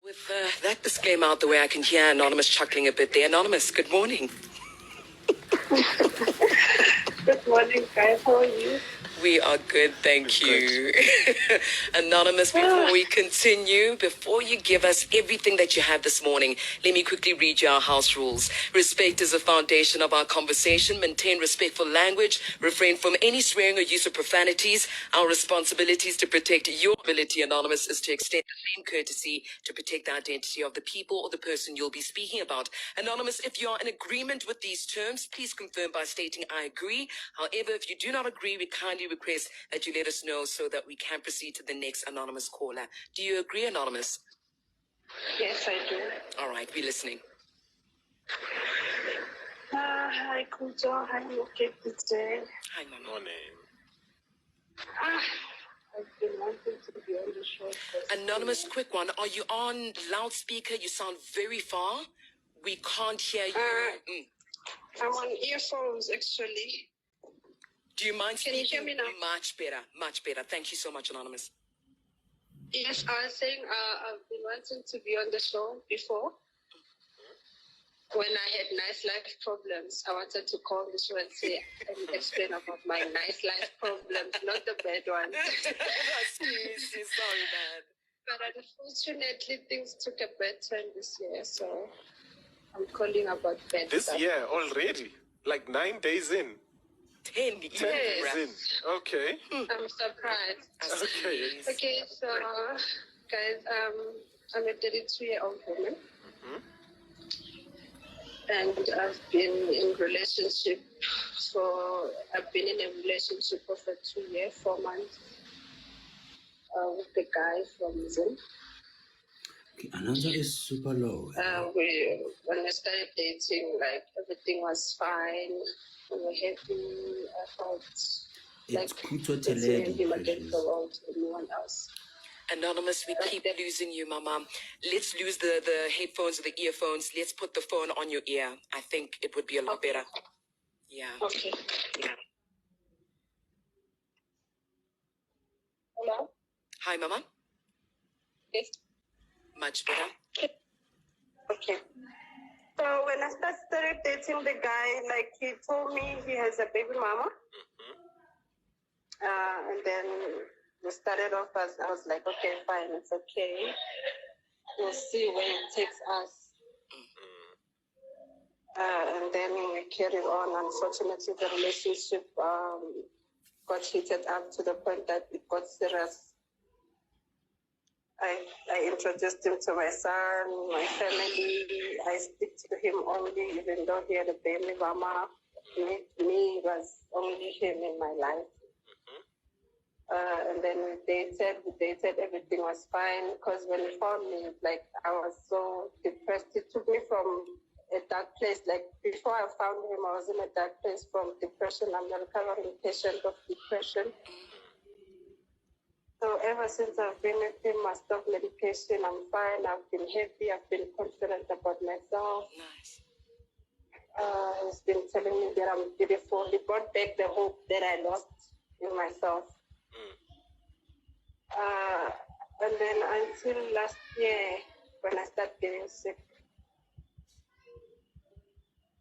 With that disclaimer out the way, I can hear Anonymous chuckling a bit there. Anonymous, good morning. Good morning, guys. How are you? We are good, thank you. Anonymous, before we continue, before you give us everything that you have this morning, let me quickly read you our house rules. Respect is the foundation of our conversation. Maintain respectful language. Refrain from any swearing or use of profanities. Our responsibility is to protect your ability, Anonymous, is to extend the same courtesy to protect the identity of the people or the person you'll be speaking about. Anonymous, if you are in agreement with these terms, please confirm by stating I agree. However, if you do not agree, we kindly request that you let us know so that we can proceed to the next anonymous caller. Do you agree, Anonymous? Yes, I do. All right, we're listening. Hi, Kujo. Hi, okay, today. Hi, Mama. Morning. I've been wanting to be on the show. Anonymous, quick one. Are you on loudspeaker? You sound very far. We can't hear you. I'm on earphones, actually. Do you mind speaking? Can you hear me now? Much better, much better. Thank you so much, Anonymous. Yes, I was saying I've been wanting to be on the show before. When I had nice life problems, I wanted to call the show and say and explain about my nice life problems, not the bad ones. Sorry, man. But unfortunately, things took a bad turn this year, so I'm calling about bad This stuff. year already? Like 9 days in? 10 years. 10 days in. Okay. I'm surprised. Okay. Okay, so guys, I'm a 32-year-old woman, and I've been in relationship I've been in a relationship for 2 years, 4 months, with a guy from Zim. Okay, Ananda is super low. When we started dating, like everything was fine. We were happy. I felt like it's him against the world, anyone else. Anonymous, we keep losing you, Mama. Let's lose the headphones or the earphones. Let's put the phone on your ear. I think it would be a lot better. Yeah. Okay. Yeah. Hello? Hi, Mama. Yes. Much better. Okay. So when I started dating the guy, like he told me he has a baby mama. And then we started off as, I was like, okay, fine, it's okay. We'll see where it takes us. And then we carried on. Unfortunately, the relationship got heated up to the point that it got serious. I introduced him to my son, my family. I speak to him only, even though he had a baby mama. Me was only him in my life. And then we dated, everything was fine. Because when he found me, like, I was so depressed. It took me from a dark place. Like, before I found him, I was in a dark place from depression. I'm a recovering patient of depression. So ever since I've been with him, I stopped medication. I'm fine. I've been happy. I've been confident about myself. Nice. He's been telling me that I'm beautiful. He brought back the hope that I lost in myself. And then until last year, when I started getting sick,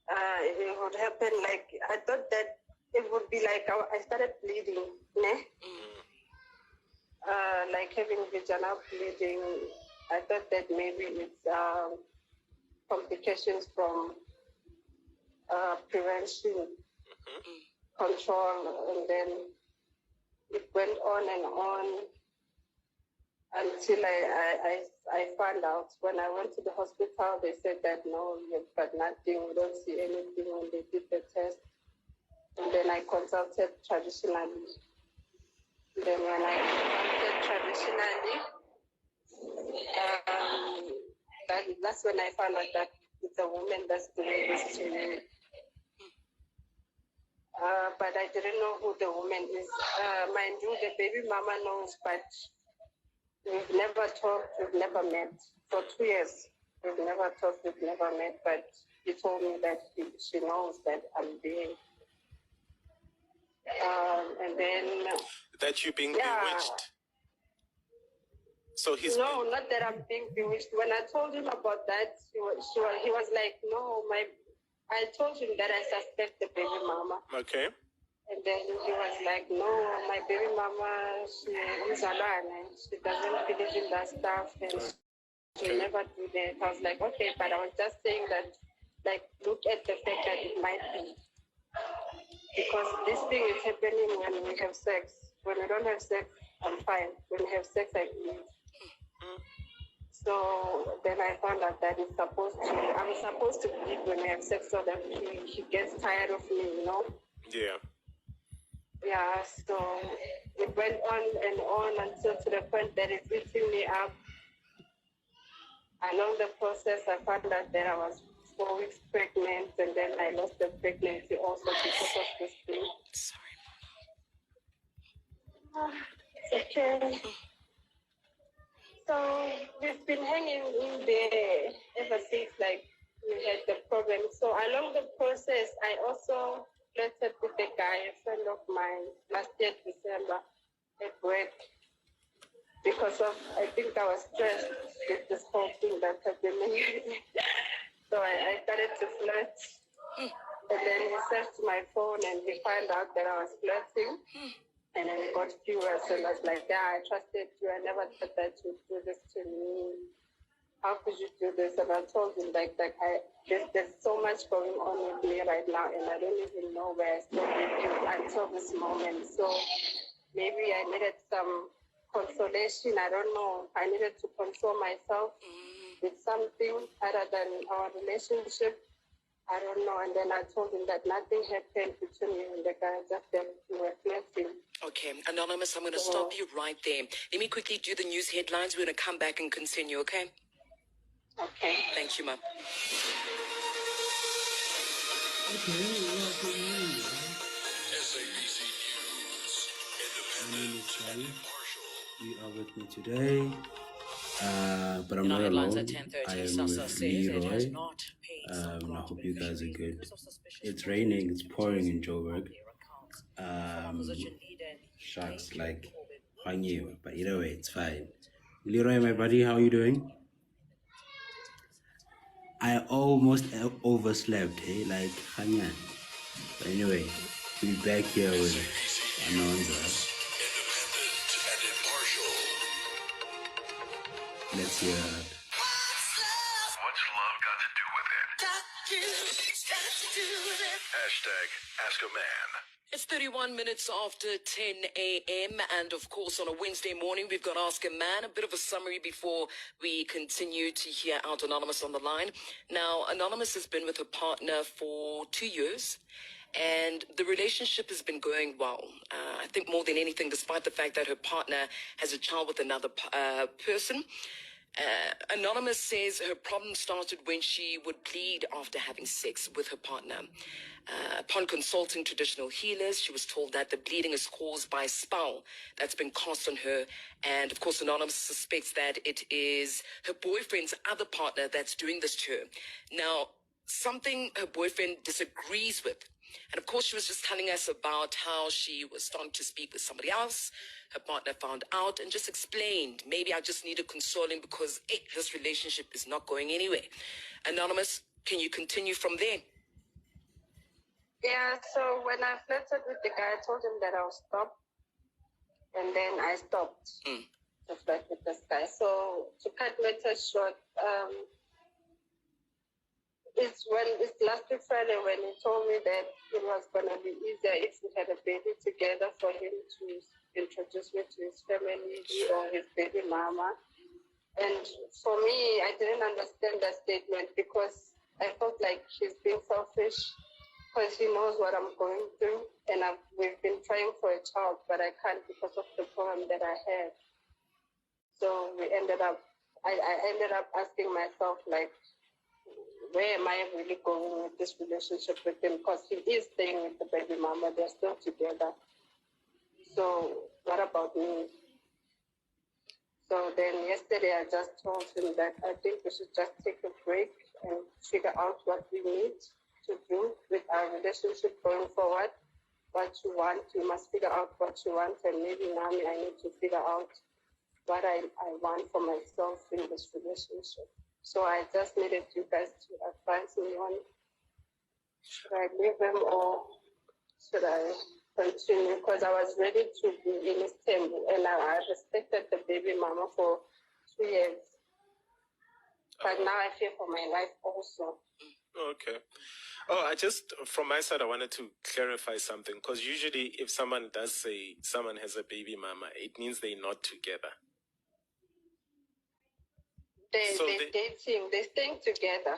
it would happen like, I thought that it would be like I started bleeding, né? Like having vaginal bleeding. I thought that maybe it's complications from prevention, control, and then it went on until I found out. When I went to the hospital, they said that no, you've got nothing, we don't see anything when they did the test. And then I consulted traditionally. Then when I consulted traditionally, that's when I found out that it's a woman that's doing this to me. But I didn't know who the woman is. Mind you, the baby mama knows, but we've never talked, we've never met. For 2 years, we've never talked, we've never met, but he told me that she knows that I'm being. And then... That you're being bewitched? So he's No, not that I'm being bewitched. When I told him about that, he was like, no, I told him that I suspect the baby mama. okay. And then he was like, no, my baby mama, she doesn't believe in that stuff and she'll never do that. I was like, okay, but I was just saying that, like, look at the fact that it might be. Because this thing is happening when we have sex. When we don't have sex, I'm fine. When we have sex, I bleed. So then I found out that I'm supposed to bleed when we have sex so that he gets tired of me, you know? Yeah. Yeah, so it went on and on until to the point that it's eating me up. Along the process, I found out that I was 4 weeks pregnant, and then I lost the pregnancy also because of this thing. Sorry. It's okay. So we've been hanging in there ever since, like, we had the problem. So along the process, I also flirted with a guy, a friend of mine, last year, December, at work. Because I think I was stressed with this whole thing that's happening. So I started to flirt. And then he searched my phone and he found out that I was flirting. And then he got furious and was like, yeah, I trusted you. I never thought that you'd do this to me. How could you do this? And I told him, there's so much going on with me right now, and I don't even know where I stand with you until this moment. So maybe I needed some consolation. I don't know. I needed to console myself with something other than our relationship. I don't know. And then I told him that nothing happened between me and the guy, just that we were flirting. Okay, Anonymous, I'm going to stop you right there. Let me quickly do the news headlines. We're going to come back and continue, okay? Okay. Thank you, ma'am. Okay, well, good morning. SABC News, My name independent is and Charlie. impartial. You are with me today, but I'm In not our headlines alone. at 10:30, I am SASSA with says it has Leroy. not paid I some hope you guys are good. because of suspicious It's fraudulent raining, it's activities pouring in on Joburg. their accounts. Former opposition leader and Sharks Major like Corbyn Hwanyu, but either way, it's fine. Leroy, my buddy, how are you doing? I almost overslept, eh? Like Hanyan. But anyway, we're back here with SABC Anonza. News, independent and impartial. Let's hear it. What's love got to do with it? Hashtag Ask a Man. It's 31 minutes after 10 a.m. And of course, on a Wednesday morning, we've got Ask a Man. A bit of a summary before we continue to hear out Anonymous on the line. Now, Anonymous has been with her partner for 2 years. And the relationship has been going well. I think more than anything, despite the fact that her partner has a child with another person. Anonymous says her problem started when she would bleed after having sex with her partner. Upon consulting traditional healers, she was told that the bleeding is caused by a spell that's been cast on her. And of course, Anonymous suspects that it is her boyfriend's other partner that's doing this to her. Now, something her boyfriend disagrees with. And of course, she was just telling us about how she was starting to speak with somebody else. Her partner found out and just explained, maybe I just need to console him because this relationship is not going anywhere. Anonymous, can you continue from there? Yeah, so when I flirted with the guy, I told him that I'll stop. And then I stopped to flirt with this guy. So to cut matters short, it's last week Friday when he told me that it was going to be easier if we had a baby together for him to introduce me to his family or his baby mama. And for me, I didn't understand that statement because I felt like he's being selfish because he knows what I'm going through. And we've been trying for a child, but I can't because of the problem that I have. So I ended up asking myself, like, where am I really going with this relationship with him? Because he is staying with the baby mama. They're still together. So what about me? So then yesterday I just told him that I think we should just take a break and figure out what we need to do with our relationship going forward. What you want, you must figure out what you want. And maybe now I need to figure out what I want for myself in this relationship. So I just needed you guys to advise me on, should I leave him or should I continue? Because I was ready to be in Istanbul and I respected the baby mama for 2 years. But now I fear for my life also. Okay. Oh, from my side, I wanted to clarify something, because usually if someone does say someone has a baby mama, it means they're not together. They're dating, they're staying together.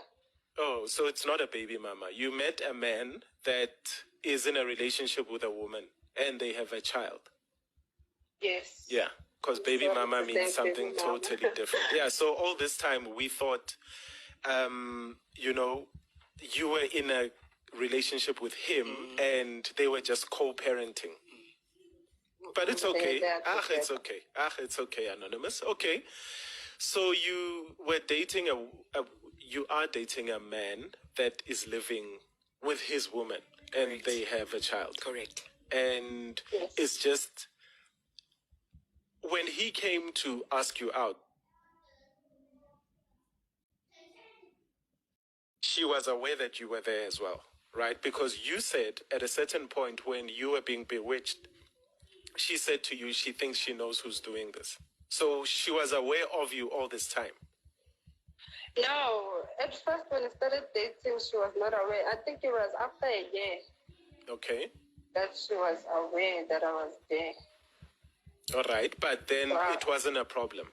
Oh, so it's not a baby mama. You met a man that is in a relationship with a woman and they have a child. Yes. Yeah, because baby So mama it's the means same something baby mama. totally different. Yeah, so all this time we thought, you were in a relationship with him and they were just co-parenting. But it's okay. It's okay. It's okay, Anonymous. Okay. So you were dating you are dating a man that is living with his woman and Correct. they have a child. Correct. And Yes. it's just, when he came to ask you out, she was aware that you were there as well, right? Because you said at a certain point when you were being bewitched, she said to you she thinks she knows who's doing this. So she was aware of you all this time. No, at first when we started dating, she was not aware. I think it was after a year Okay. that she was aware that I was there. All right. But then it wasn't a problem.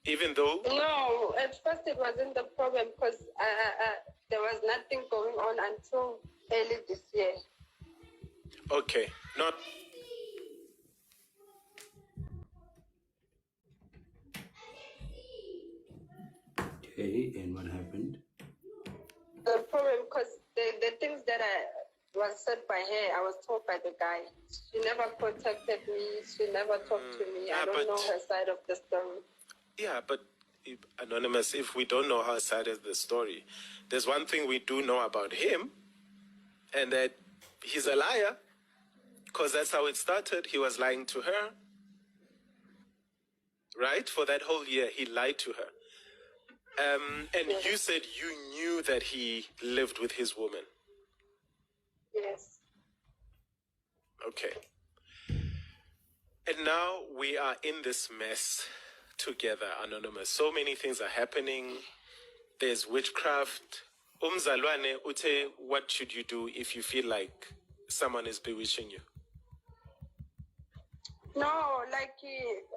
Even though... No, at first it wasn't the problem because there was nothing going on until early this year. Okay. Not... Okay, and what happened? The problem, because the things that was said by her, I was told by the guy. She never contacted me. She never talked to me. I don't know her side of the story. Yeah, but Anonymous, if we don't know her side of the story, there's one thing we do know about him, and that he's a liar, because that's how it started. He was lying to her, right? For that whole year, he lied to her. And you said you knew that he lived with his woman. Yes. Okay. And now we are in this mess together, Anonymous. So many things are happening. There's witchcraft. Umzalwane ute, what should you do if you feel like someone is bewitching you? No,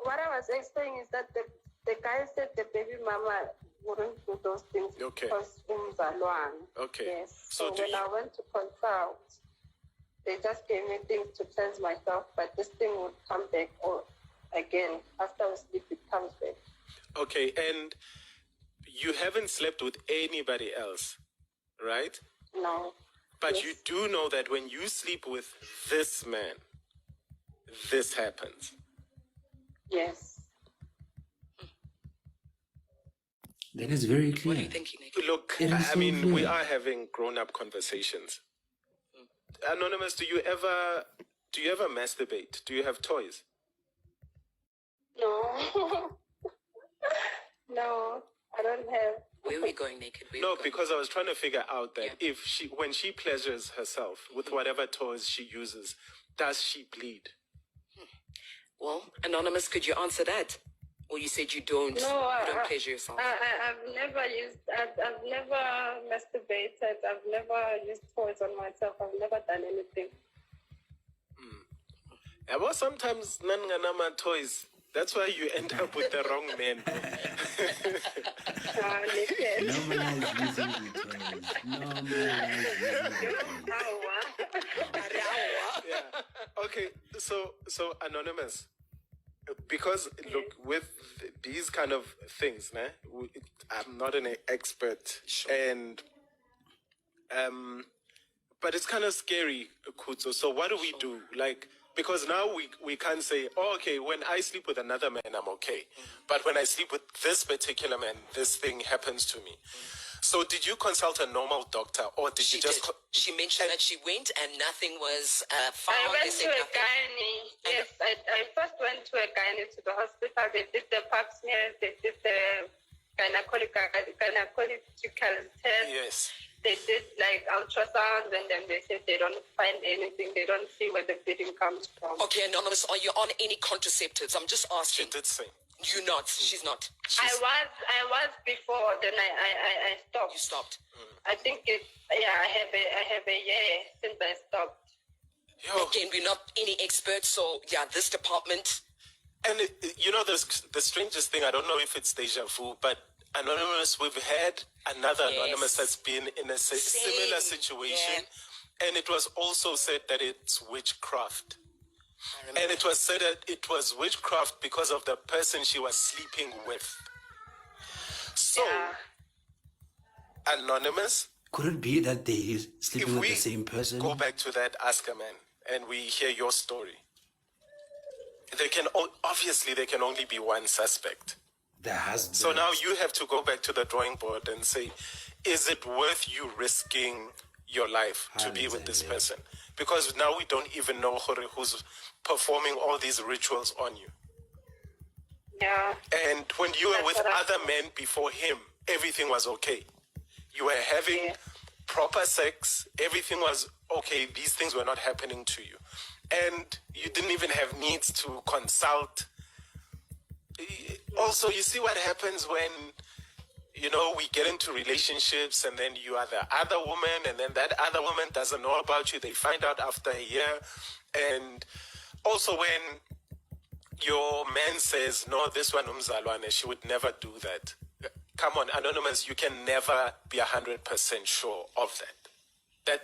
what I was explaining is that the guy said the baby mama wouldn't do those things. Okay. Because umzalwane. Okay. Yes. So So when I went to consult, they just gave me things to cleanse myself, but this thing would come back or again after I sleep it comes back. Okay, and you haven't slept with anybody else, right? No. But Yes. you do know that when you sleep with this man, this happens. Yes. That is very What are clear. you thinking, Nick? Look, It is I so mean, we clear. are having grown-up conversations. Anonymous, do you ever masturbate? Do you have toys? No. No, I don't have. Where are we going, Naked? Where are No, we going? because I was trying to figure out that Yeah. if when she pleasures herself with whatever toys she uses, does she bleed? Well, Anonymous, could you answer that? Or you said you don't pleasure yourself? I've never masturbated. I've never used toys on myself. I've never done anything. Yeah, well, sometimes nanganama toys. That's why you end up with the wrong man. Naked. Normalize using the toys. Normalize using the toys. Yeah. Okay. So Anonymous, because look, with these kind of things, I'm not an expert, and but it's kind of scary, Kutso. So what do we do? Because now we can't say, oh, okay, when I sleep with another man, I'm okay. But when I sleep with this particular man, this thing happens to me. So did you consult a normal doctor, or did you just... She mentioned that she went and nothing was I found. They went to said a nothing. gynae. Yes, I first went to a gynae to the hospital. They did the pap smears, they did the gynecological test. Yes. They did like ultrasounds, and then they said they don't find anything. They don't see where the bleeding comes from. Okay, Anonymous, are you on any contraceptives? I'm just She asking. did say. You not. She's not. I was before. Then I stopped. You stopped. I think I have a year since I stopped. Yo. Again, we're not any experts, so yeah, this department. And the strangest thing, I don't know if it's deja vu, but Anonymous, we've had another Anonymous that's been in a similar situation. And it was also said that it's witchcraft. And it was said that it was witchcraft because of the person she was sleeping with. So, Anonymous, Could it be that they sleeping if with we the same person? go back to that Ask a Man and we hear your story, obviously there can only be one suspect. The husband. So now you have to go back to the drawing board and say, is it worth you risking your life to be with this person? Because now we don't even know who's performing all these rituals on you. Yeah. And when you were with other men before him, everything was okay. You were having proper sex. Everything was okay. These things were not happening to you. And you didn't even have needs to consult. Also, you see what happens when, we get into relationships and then you are the other woman and then that other woman doesn't know about you. They find out after a year. And also when your man says, no, this one umzalwane, she would never do that. Come on, Anonymous, you can never be 100% sure of that.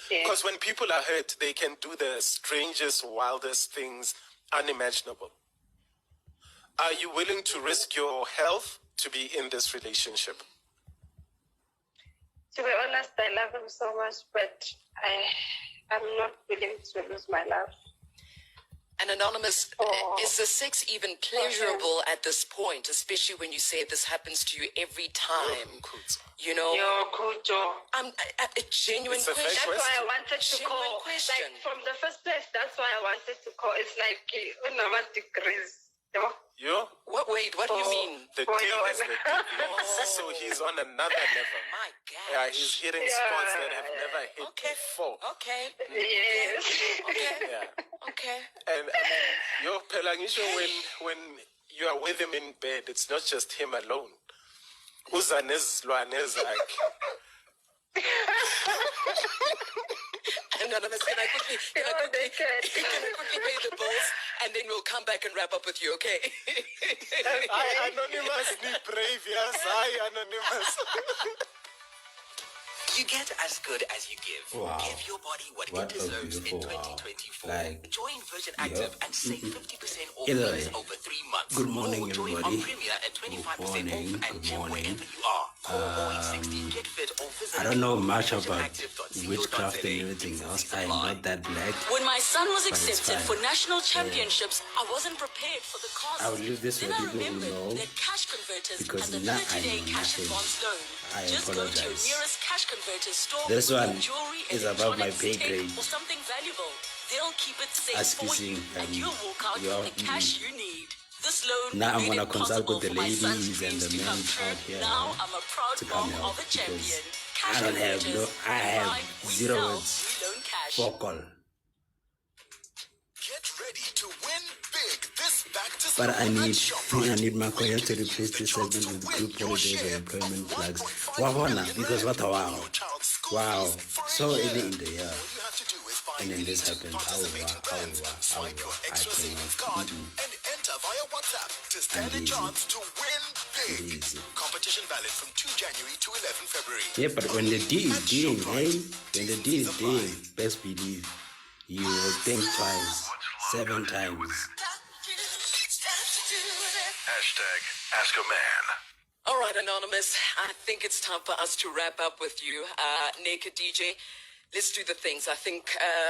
Because when people are hurt, they can do the strangest, wildest things unimaginable. Are you willing to risk your health to be in this relationship? To be honest, I love him so much, but I'm not willing to lose my love. And Anonymous, is the sex even pleasurable at this point, especially when you say this happens to you every time? A genuine It's a question. fair That's why I wanted to Genuine call. question. Like from the first place, that's why I wanted to call. It's like degrees. Wait, what do you mean? The deal is the deal. So he's on another level. My God. Yeah, he's hitting spots that have never hit before. Okay. Yes. Okay. Yeah. Okay. And Pelangisho, when you are with him in bed, it's not just him alone. Anonymous, can I quickly pay the bills and then we'll come back and wrap up with you, okay? I Anonymous be brave, yes. I Anonymous. You get as good as you give. Wow. Give your body what What it a deserves in beautiful, 2024. like, Join Virgin Active and save 50% off Either bills way. over 3 months. Good morning, or join everybody. on Premier at 25% morning, off and good gym morning. wherever you are. Call 016, get fit or visit I don't know much about virginactive.co.za. witchcraft and everything else. I'm not that black. When my son was But it's accepted fine. for national championships, I wasn't prepared for the cost. I will leave this then for I people who remembered know, that cash converters because and the now I 30-day know cash nothing. advance loan. I Just go to your apologize. nearest cash converter store This with one your jewelry, is above my electronics, pay tape, grade. or something valuable. They'll keep it safe As for you, kissing, and you'll walk out your- with the cash you need. This loan Now I'm made gonna it consult possible with the for my son's ladies and dreams the to men come true. out here Now I'm a proud to come mom help of a because champion. I Cash don't have converters. I have Buy, we zero sell, words we loan cash. for call. Get ready to win big this back to school But I at need ShopRite. my career to replace this segment with group holidays or employment plugs. Wawona, because what a wow. Wow. So early in the year. And then this happens. I cannot. And enter via WhatsApp to stand a Easy. chance to win big. Easy. Competition valid from 2 January to 11 February. Yeah, but when the D is ding, hey, when the D is ding, best believe you will think twice, 7 times. Hashtag Ask a Man. All right, Anonymous, I think it's time for us to wrap up with you. Naked DJ, let's do the things. I think,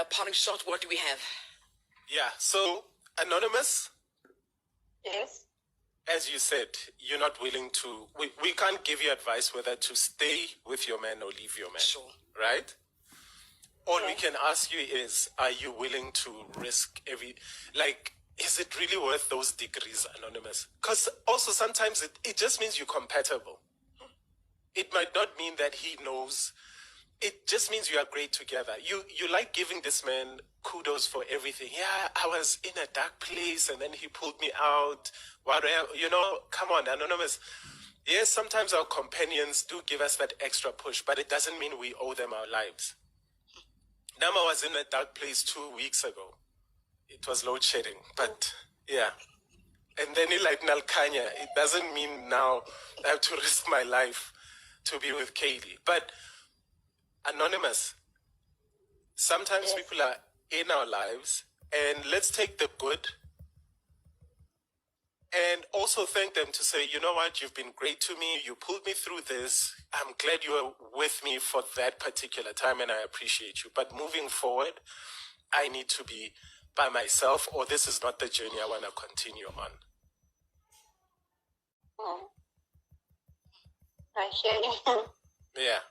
parting shot, what do we have? Yeah, so Anonymous, Yes. as you said, you're not willing to, we can't give you advice whether to stay with your man or leave your man. Sure. Right? All we can ask you is, are you willing to risk is it really worth those degrees, Anonymous? Because also sometimes it just means you're compatible. It might not mean that he knows. It just means you are great together. You like giving this man kudos for everything. Yeah, I was in a dark place and then he pulled me out. Whatever, come on, Anonymous. Yes, sometimes our companions do give us that extra push, but it doesn't mean we owe them our lives. Nama was in a dark place 2 weeks ago. It was load shedding, but yeah. And then he like Nalkanya. It doesn't mean now I have to risk my life to be with Kaylee. But Anonymous, sometimes people are in our lives, and let's take the good and also thank them to say, you know what, you've been great to me. You pulled me through this. I'm glad you were with me for that particular time, and I appreciate you. But moving forward, I need to be by myself, or this is not the journey I want to continue on. I hear you. Yeah.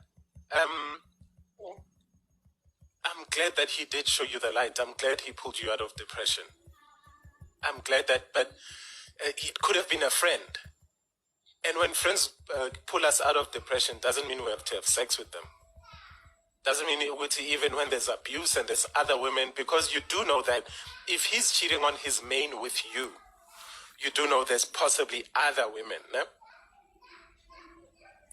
I'm glad that he did show you the light. I'm glad he pulled you out of depression. I'm glad that, but it could have been a friend. And when friends pull us out of depression, doesn't mean we have to have sex with them. Doesn't mean even when there's abuse and there's other women, because you do know that if he's cheating on his main with you, you do know there's possibly other women, ne?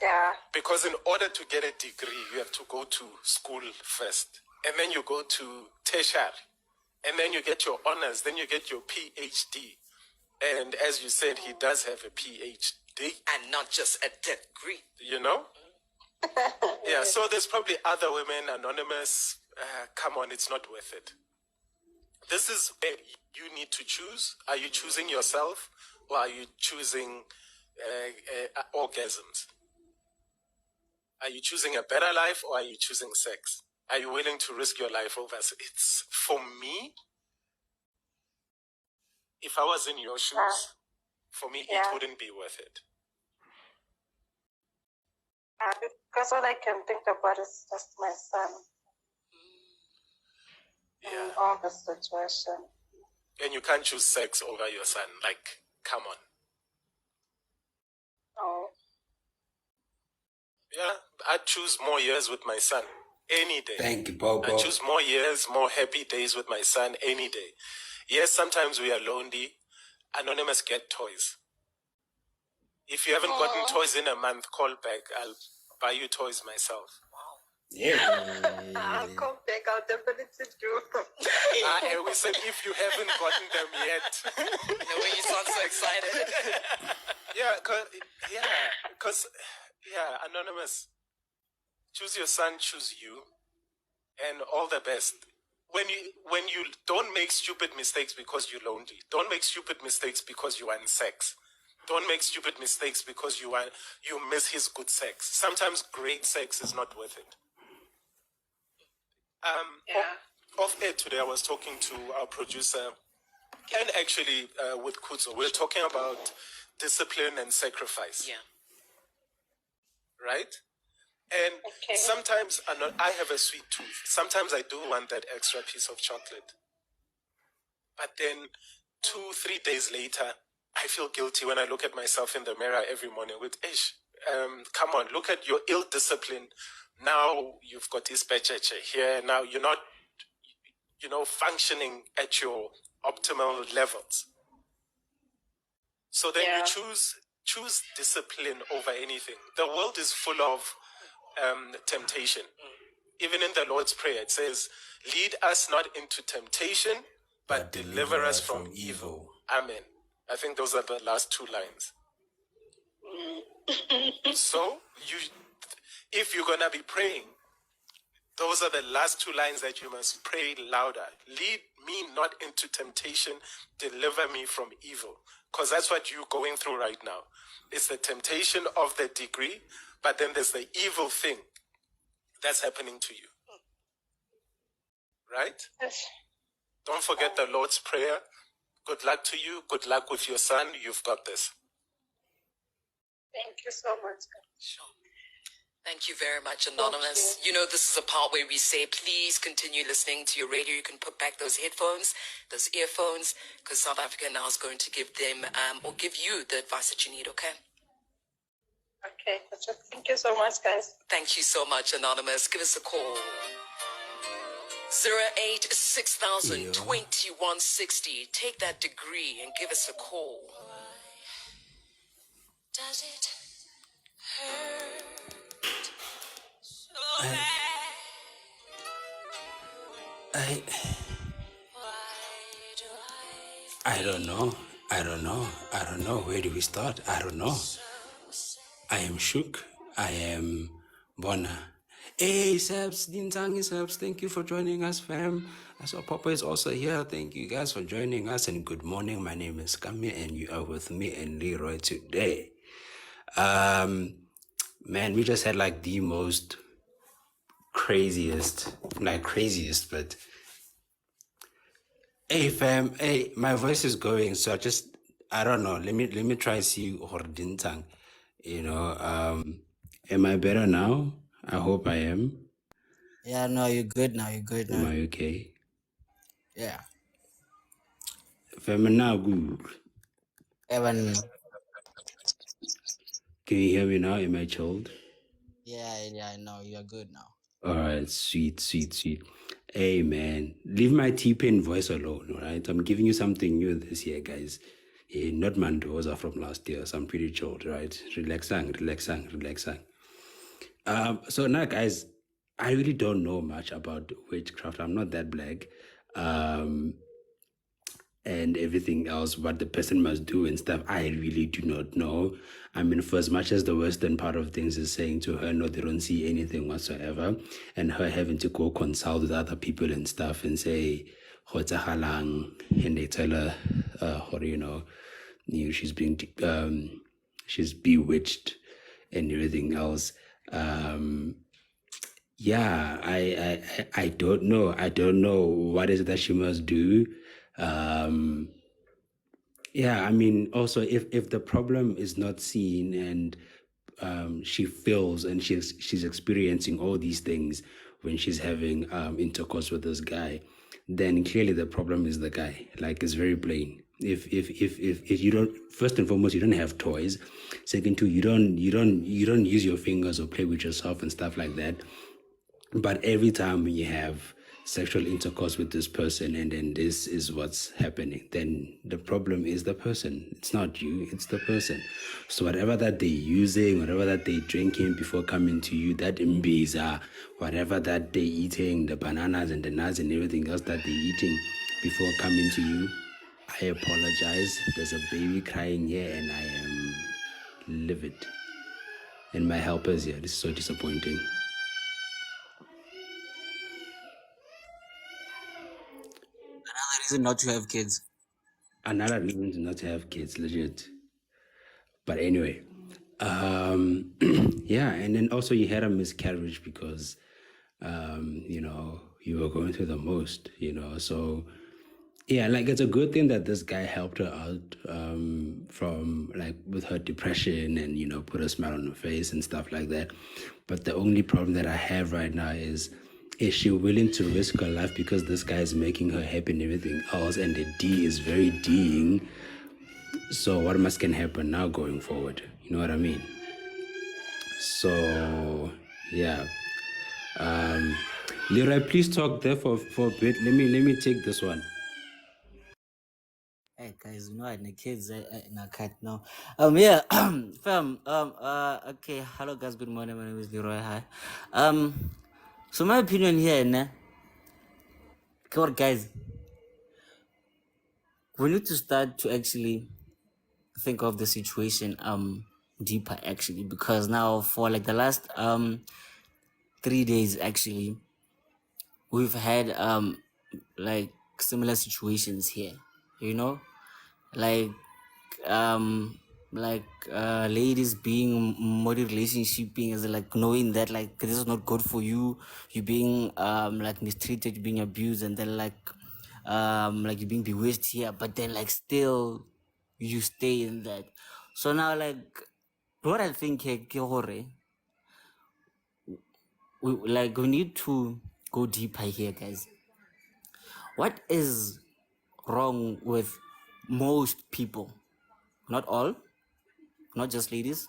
Yeah. Because in order to get a degree, you have to go to school first. And then you go to tertiary. And then you get your honors. Then you get your PhD. And as you said, he does have a PhD. And not just a degree. You know? Yeah, so there's probably other women, Anonymous. Come on, it's not worth it. This is where you need to choose. Are you choosing yourself, or are you choosing orgasms? Are you choosing a better life, or are you choosing sex? Are you willing to risk your life over? It's, for me, if I was in your shoes, for me, it wouldn't be worth it. Because all I can think about is just my son. Yeah. In all the situation. And you can't choose sex over your son. Like, come on. Oh. Yeah, I'd choose more years with my son any day. Thank you, Bobo. I choose more years, more happy days with my son any day. Yes, sometimes we are lonely. Anonymous, get toys. If you haven't gotten toys in a month, call back. I'll buy you toys myself. Yeah. I'll come back. I'll definitely do. And we said if you haven't gotten them yet. The way you sound so excited. Because Anonymous, choose your son, choose you, and all the best. When you don't make stupid mistakes because you're lonely. Don't make stupid mistakes because you want sex. Don't make stupid mistakes because you miss his good sex. Sometimes great sex is not worth it. Off air today, I was talking to our producer, and actually with Kuzo, we're talking about discipline and sacrifice. Yeah. Right? And sometimes I have a sweet tooth. Sometimes I do want that extra piece of chocolate. But then 2-3 days later, I feel guilty when I look at myself in the mirror every morning with Ish. Come on, look at your ill discipline. Now you've got this pecheche here. Now you're not, functioning at your optimal levels. So then you choose discipline over anything. The world is full of temptation. Even in the Lord's Prayer, it says, lead us not into temptation, but deliver us from evil. Amen. I think those are the last 2 lines. So, if you're going to be praying, those are the last 2 lines that you must pray louder. Lead me not into temptation, deliver me from evil. Because that's what you're going through right now. It's the temptation of the degree, but then there's the evil thing that's happening to you. Right? Yes. Don't forget the Lord's Prayer. Good luck to you. Good luck with your son. You've got this. Thank you so much. Sure. Thank you very much, Anonymous. You know, this is a part where we say, please continue listening to your radio. You can put back those headphones, those earphones, because South Africa now is going to give them or give you the advice that you need, okay? Okay, thank you so much, guys. Thank you so much, Anonymous. Give us a call. 086-000-2160. Take that degree and give us a call. Does it hurt so I, bad? I, Why do I don't know. I don't know. I don't know. Where do we start? I don't know. I am shook. I am Bona. Hey, Sebs, Dintangi Sebs, thank you for joining us, fam. I saw Papa is also here. Thank you guys for joining us, and good morning. My name is Scummy, and you are with me and Leroy today. Man, we just had like the most craziest, but hey, fam, hey, my voice is going, so I don't know. Let me try see Hordintang. Am I better now? I hope I am. Yeah, no, you're good now. You're good Am now. I okay? Yeah. Fam, now good. Evan. Can you hear me now? Am I chilled? Yeah, no, you're good now. All right, sweet. Hey, man, leave my T-Pain voice alone, all right? I'm giving you something new this year, guys. Yeah, not Mendoza from last year, so I'm pretty chilled, right? Relaxing. So now, guys, I really don't know much about witchcraft. I'm not that black. And everything else, what the person must do and stuff, I really do not know. I mean, for as much as the Western part of things is saying to her, no, they don't see anything whatsoever, and her having to go consult with other people and stuff and say, "Hotsahalang," and they tell her, or, she's being, she's bewitched and everything else. Yeah, I don't know. I don't know what is it that she must do. Yeah, I mean, also if the problem is not seen and she feels and she's experiencing all these things when she's having intercourse with this guy, then clearly the problem is the guy. Like, it's very plain. If you don't, first and foremost, you don't have toys. Second, two, you don't use your fingers or play with yourself and stuff like that. But every time you have sexual intercourse with this person and then this is what's happening, then the problem is the person. It's not you, it's the person. So whatever that they're using, whatever that they're drinking before coming to you, that imbiza, whatever that they're eating, the bananas and the nuts and everything else that they're eating before coming to you, I apologize. There's a baby crying here and I am livid. And my helpers here, this is so disappointing. Another reason not to have kids. Another reason not to have kids, legit. But anyway, yeah, and then also you had a miscarriage because, you were going through the most, so yeah, like it's a good thing that this guy helped her out from like with her depression and, put a smile on her face and stuff like that. But the only problem that I have right now is she willing to risk her life because this guy is making her happy and everything else, and the D is very D'ing. So what must can happen now going forward? You know what I mean? So yeah. Leroy, please talk there for a bit. Let me take this one. Hey guys, I the kids in a cat now. Yeah, fam. Okay. Hello guys. Good morning. My name is Leroy. Hi. So my opinion here, God, guys, we need to start to actually think of the situation deeper actually, because now for like the last 3 days actually we've had like similar situations here, like ladies being more relationship being as like knowing that like this is not good for you, you being like mistreated, you being abused, and then like you're being bewitched here, but then like still you stay in that. So now like what I think here, we need to go deeper here, guys. What is wrong with most people? Not all, not just ladies.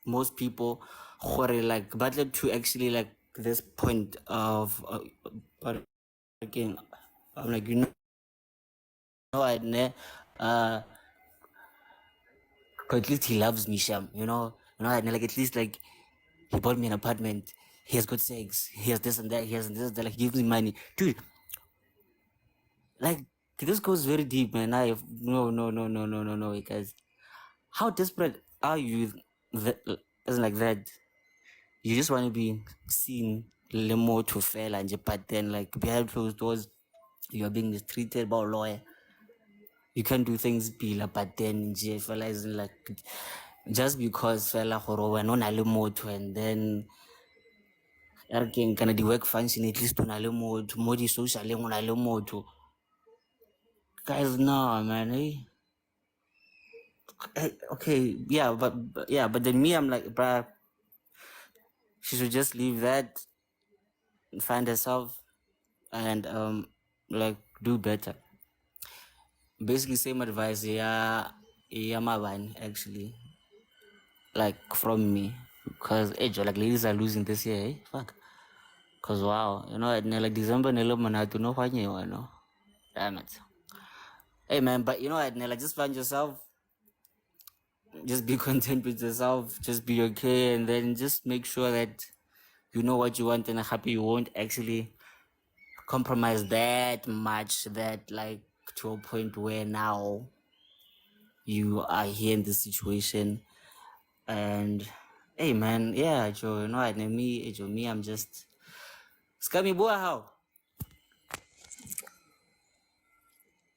Most people, like, but to actually like this point of, but again, I'm like, I uh, at least he loves me, Sham. And like at least like he bought me an apartment. He has good sex. He has this and that. He has this. That. Like he gives me money, dude. Like this goes very deep, man. No, because how desperate are you? As like that, you just want to be seen limo to fail, but then like behind closed doors, you are being mistreated by a lawyer. You can do things bila, but then fella is like just because fella horo when on moto, and then everything kind of the work function at least on moto, modi social on moto. Guys, no man, okay, yeah, but then me, I'm like, bruh, she should just leave that, find herself, and like do better. Basically, same advice, yeah, my one actually, like from me, because like ladies are losing this year, fuck. Cause wow, like December, no, damn it. Hey man, but like just find yourself, just be content with yourself, just be okay, and then just make sure that you know what you want and happy you won't actually compromise that much, that like to a point where now you are here in this situation. And hey man, yeah, Joe, me, I'm just Scummy boy, how?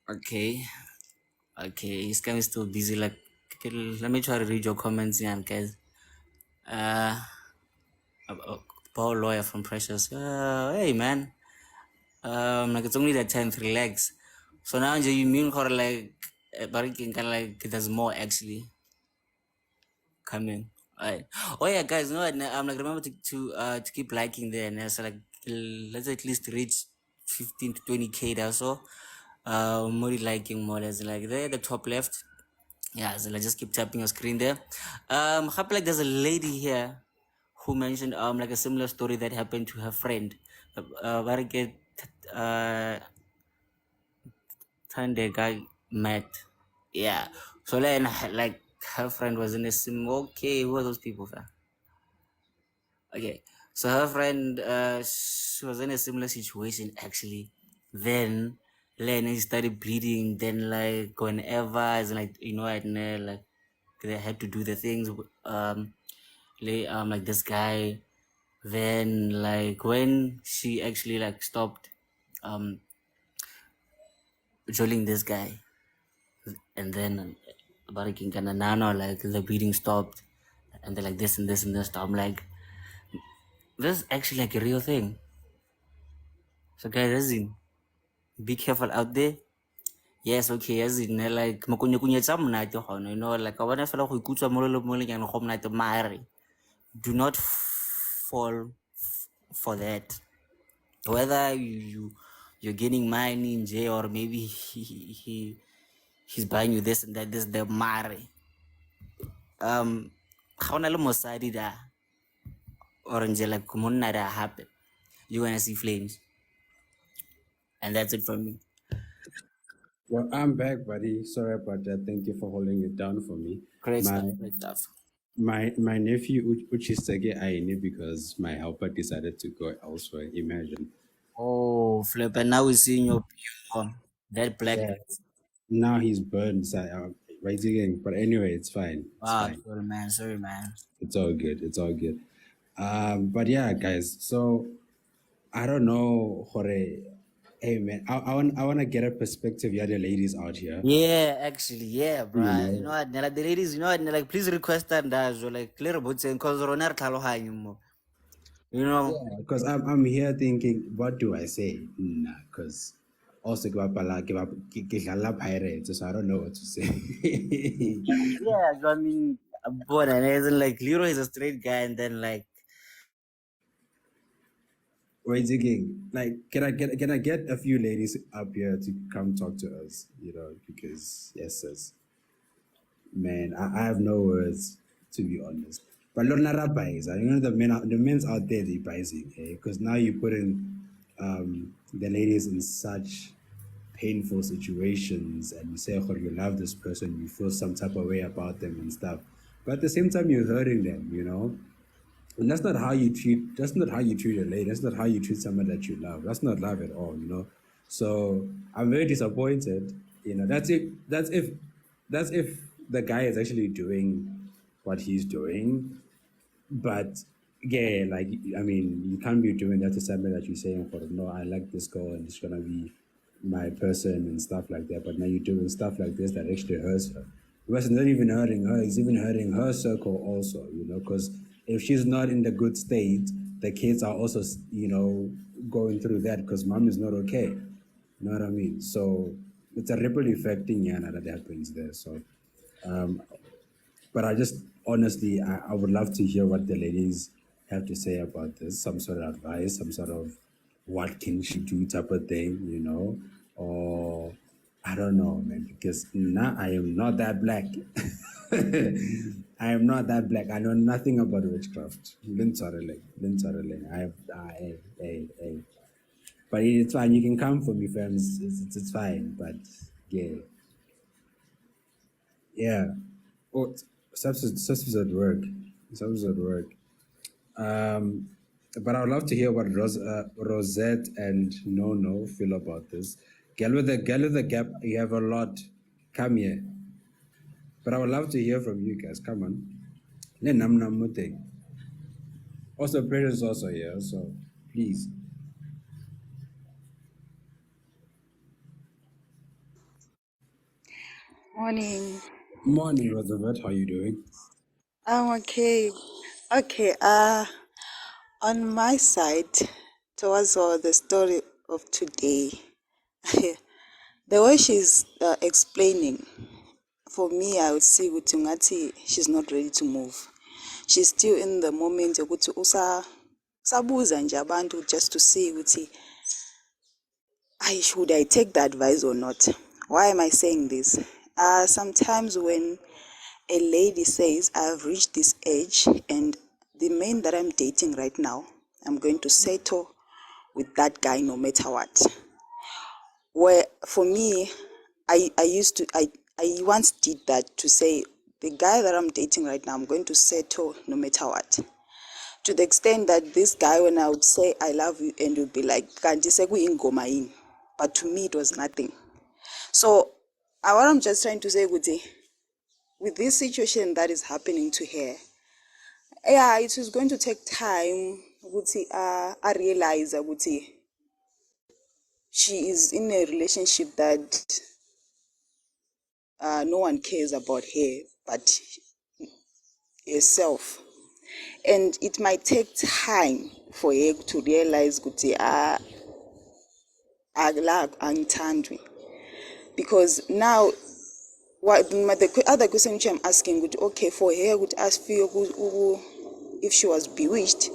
Okay, Scammy's still busy. Like, okay, let me try to read your comments, yeah, guys. Uh, Paul Lawyer from Precious. Hey man, like it's only the 10th, relax. So now you mean for like, but it can kind of like there's more actually coming. Alright. Oh yeah, guys, I'm like remember to keep liking there, and so like let's at least reach 15 to 20K there. So, more liking more. There's like there the top left. Yeah, so like just keep tapping your screen there. Happy like there's a lady here who mentioned like a similar story that happened to her friend. Where I get time the guy met. Yeah. So then like her friend was in a sim. Okay, who are those people, fam? Okay. So her friend she was in a similar situation actually. Then he started bleeding. Then like whenever it's like like they had to do the things like this guy. Then like when she actually like stopped trolling this guy, and then Barikin Nano, like the bleeding stopped, and they're like this and this and this. I'm like, this is actually like a real thing. So guys, listen, be careful out there. Yes, okay, as in like makunya kunya tsa monate gone, like I wanna fela go ikutswa mo le mo le nyana go monate mare. Do not fall for that. Whether you're getting money in jail, or maybe he's buying you this and that, this the mare. Ga ona le mosadi da or nje like monna da happen, you're gonna see flames. And that's it from me. Well, I'm back, buddy. Sorry about that. Thank you for holding it down for me. Great My stuff, great stuff. my nephew Uchisage Aini because my helper decided to go elsewhere. Imagine. Oh, flip, and now we're seeing your pure, that black. Yeah. Now he's burned. So, right again. But anyway, it's fine. It's Wow, fine. sorry, man. It's all good. It's all good. But yeah, guys. So I don't know, Jorge. Hey man, I want to get a perspective. Yeah, the ladies out here. Yeah, actually, yeah, bro. You know. What, like the ladies, like please request that as well, like clear about saying cause Roner Taloha, Yeah, because I'm here thinking, what do I say? Nah, because also ke dlala Pirates, so I don't know what to say. Yeah, I mean, born and as in like Leroy is a straight guy, and then like Wait again. Like, can I get a few ladies up here to come talk to us? Because yes, sis, man, I have no words to be honest. But Lord Narabais, the men's out there they buying, because now you put in the ladies in such painful situations and you say, oh, you love this person, you feel some type of way about them and stuff. But at the same time you're hurting them. And that's not how you treat a lady. That's not how you treat someone that you love. That's not love at all. So I'm very disappointed. That's if the guy is actually doing what he's doing. But yeah, like, I mean, you can't be doing that to somebody that you're saying, "Oh, no, I like this girl and it's gonna be my person," and stuff like that. But now you're doing stuff like this that actually hurts her. Because it's not even hurting her, it's even hurting her circle also, because if she's not in the good state, the kids are also, going through that because mom is not okay. You know what I mean? So it's a ripple effect thing, Yana, that happens there. So but I just honestly, I would love to hear what the ladies have to say about this. Some sort of advice, some sort of what can she do type of thing, or I don't know, man. Because now I am not that black. I am not that black. I know nothing about witchcraft. Literally. I. But it's fine. You can come for me, fam. It's fine. But yeah. Yeah. Oh, substance at work. Substance at work. But I would love to hear what Rosette and No feel about this. Girl with the gap, you have a lot. Come here. But I would love to hear from you guys. Come on. Nam nam mute. Also, Precious is also here, so please. Morning. Morning, Roosevelt. How you doing? I'm okay. Okay. On my side, towards the story of today, the way she's explaining, for me, I would see ukuthi ngathi she's not ready to move. She's still in the moment ukuthi usabuza nje abantu just to see ukuthi should I take the advice or not. Why am I saying this? Sometimes when a lady says, I've reached this age and the man that I'm dating right now, I'm going to settle with that guy no matter what. Where for me, I once did that to say, the guy that I'm dating right now, I'm going to settle no matter what. To the extent that this guy, when I would say, I love you, and you'd be like, "Kanti sekuyingoma yini?" But to me, it was nothing. So, what I'm just trying to say, with this situation that is happening to her, yeah, it is going to take time. I realize that she is in a relationship that no one cares about her but herself, and it might take time for her to realize that angithandwi. Because now the other question which I'm asking would, okay, for her would ask if she was bewitched,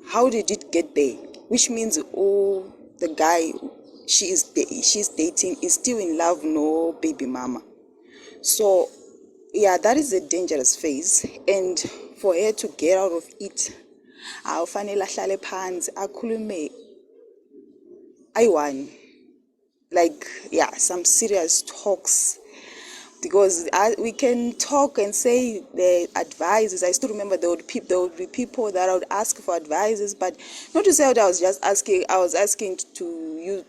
how did it get there? Which means the guy she's dating is still in love, no baby mama. So yeah, that is a dangerous phase, and for her to get out of it, awufanele ahlale phansi akhulume ayi-one, like, yeah, some serious talks. Because we can talk and say the advices. I still remember there would be people that I would ask for advices, but not to say that I was just asking. I was asking to use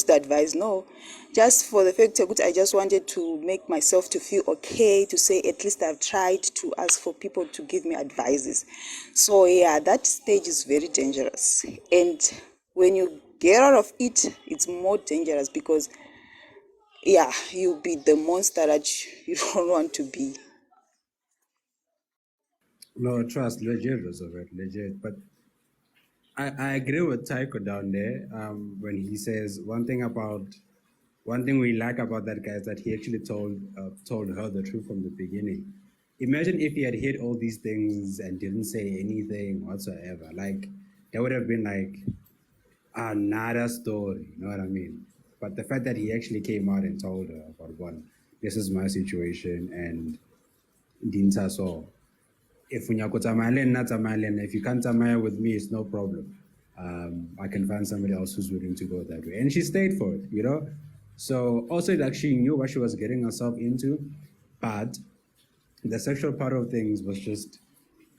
the advice. No, just for the fact that I just wanted to make myself to feel okay, to say at least I've tried to ask for people to give me advices. So yeah, that stage is very dangerous, and when you get out of it, it's more dangerous because, yeah, you'll be the monster that you don't want to be. No, trust, legit, Roosevelt, legit. But I agree with Tycho down there when he says one thing we like about that guy is that he actually told her the truth from the beginning. imagine if he had hid all these things and didn't say anything whatsoever. Like, that would have been like another story, you know what I mean? But the fact that he actually came out and told her about one, this is my situation, and Dinta saw. If you if you can't tsamaya with me, it's no problem. I can find somebody else who's willing to go that way. And she stayed for it, you know? So also like she knew what she was getting herself into, but the sexual part of things was just,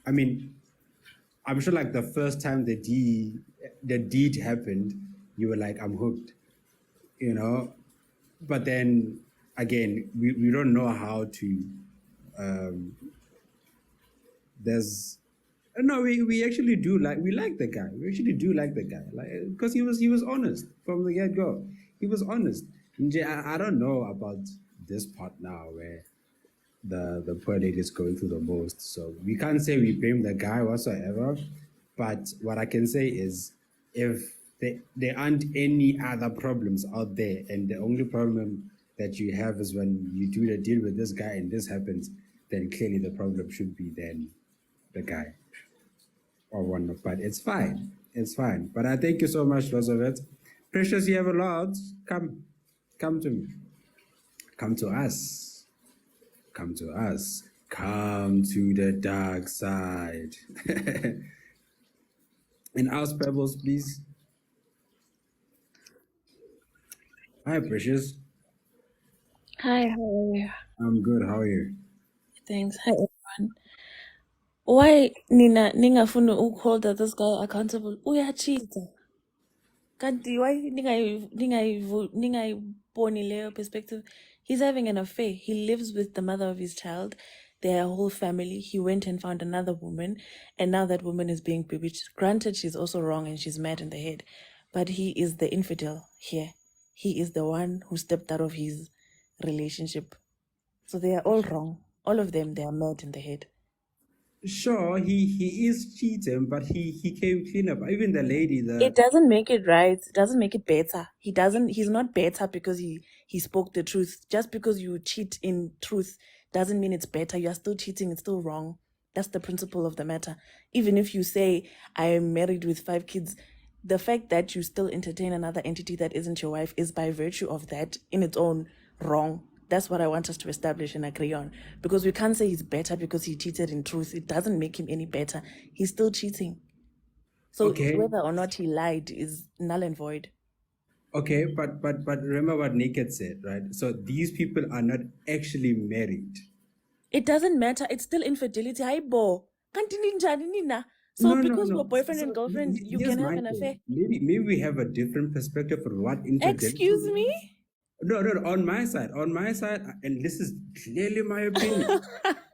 I mean, I'm sure like the first time the deed happened, you were like, I'm hooked, you know? But then again, we don't know how to, there's, no, we actually do like, we like the guy. We actually do like the guy, like, because he was honest from the get go. He was honest. I don't know about this part now where the poor lady is going through the most. So we can't say we blame the guy whatsoever. But what I can say is, if there aren't any other problems out there, and the only problem that you have is when you do the deal with this guy and this happens, then clearly the problem should be then the guy or one. But it's fine. It's fine. But I thank you so much, Roosevelt. Precious, you have a lot. Come to me. Come to us. Come to us. Come to the dark side. And ask Pebbles, please. Hi, Precious. Hi, how are you? I'm good. How are you? Thanks. Hi, everyone. Why ningafuni hold this guy accountable? Uyachita. Kanti why ningayiboni leyo perspective? He's having an affair. He lives with the mother of his child, their whole family. He went and found another woman, and now that woman is being bewitched. Granted, she's also wrong and she's mad in the head, but he is the infidel here. He is the one who stepped out of his relationship. So they are all wrong. All of them, they are mad in the head. Sure, he is cheating, but he came clean up. Even the lady, It doesn't make it right. It doesn't make it better. He's not better because he spoke the truth. Just because you cheat in truth doesn't mean it's better. You are still cheating. It's still wrong. That's the principle of the matter. Even if you say, I am married with 5 kids, the fact that you still entertain another entity that isn't your wife is by virtue of that in its own wrong. That's what I want us to establish and agree on. Because we can't say he's better because he cheated in truth. It doesn't make him any better. He's still cheating. So okay, whether or not he lied is null and void. okay, but remember what Naked said, right? So these people are not actually married. It doesn't matter. It's still infidelity. Hi, bo. So because we're boyfriend and girlfriend, you here's can have my an affair. thing. Maybe we have a different perspective for what infidelity Excuse me? No, on my side, and this is clearly my opinion.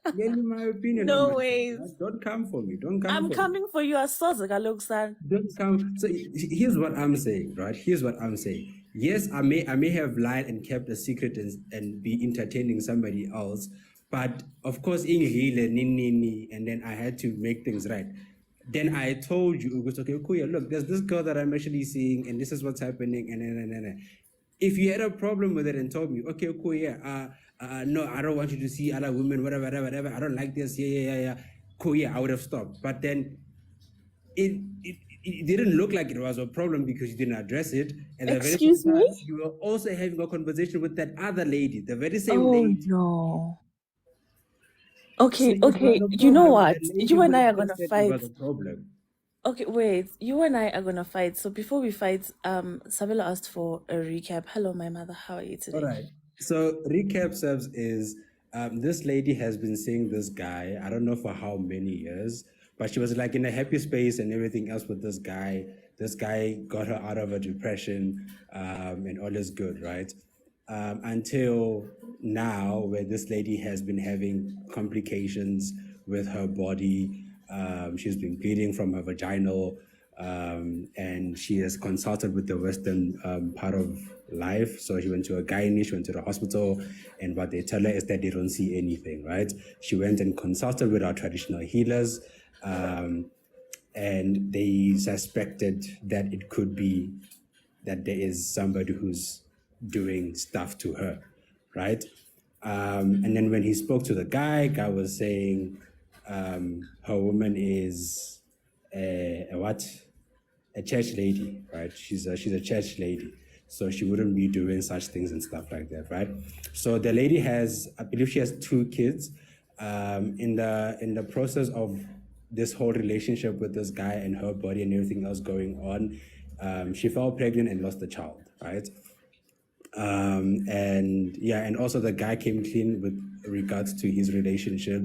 Clearly my opinion. No on my ways. side, right? Don't come for me. Don't come I'm for me. coming for you as Sozagaloksan. Don't come. So here's what I'm saying, right? Here's what I'm saying. Yes, I may have lied and kept a secret and be entertaining somebody else, but of course, in hele ni, and then I had to make things right. Then I told you, it was okay, cool, look, there's this girl that I'm actually seeing, and this is what's happening, and. If you had a problem with it and told me, okay, cool, yeah, no, I don't want you to see other women, whatever, I don't like this, yeah, cool, yeah, I would have stopped. But then it didn't look like it was a problem because you didn't address it. And the very Excuse same me? time, you were also having a conversation with that other lady, the very same Oh, lady. no. So Okay, it was a you know problem. what? The lady You and would I have are gonna said it fight. was a problem. Okay, wait. You and I are gonna fight. So before we fight, Sabila asked for a recap. Hello, my mother. How are you today? All right. So recap subs is this lady has been seeing this guy, I don't know for how many years, but she was like in a happy space and everything else with this guy. This guy got her out of a depression, and all is good, right? Until now, where this lady has been having complications with her body. She's been bleeding from her vaginal, and she has consulted with the Western part of life. So she went to a gynae, she went to the hospital, and what they tell her is that they don't see anything, right? She went and consulted with our traditional healers, and they suspected that it could be that there is somebody who's doing stuff to her, right? And then when he spoke to the guy was saying her woman is a what? A church lady, right? She's a church lady, so she wouldn't be doing such things and stuff like that, right? So the lady has, I believe, she has 2 kids. In the process of this whole relationship with this guy and her body and everything else going on, she fell pregnant and lost the child, right? And yeah, and also the guy came clean with regards to his relationship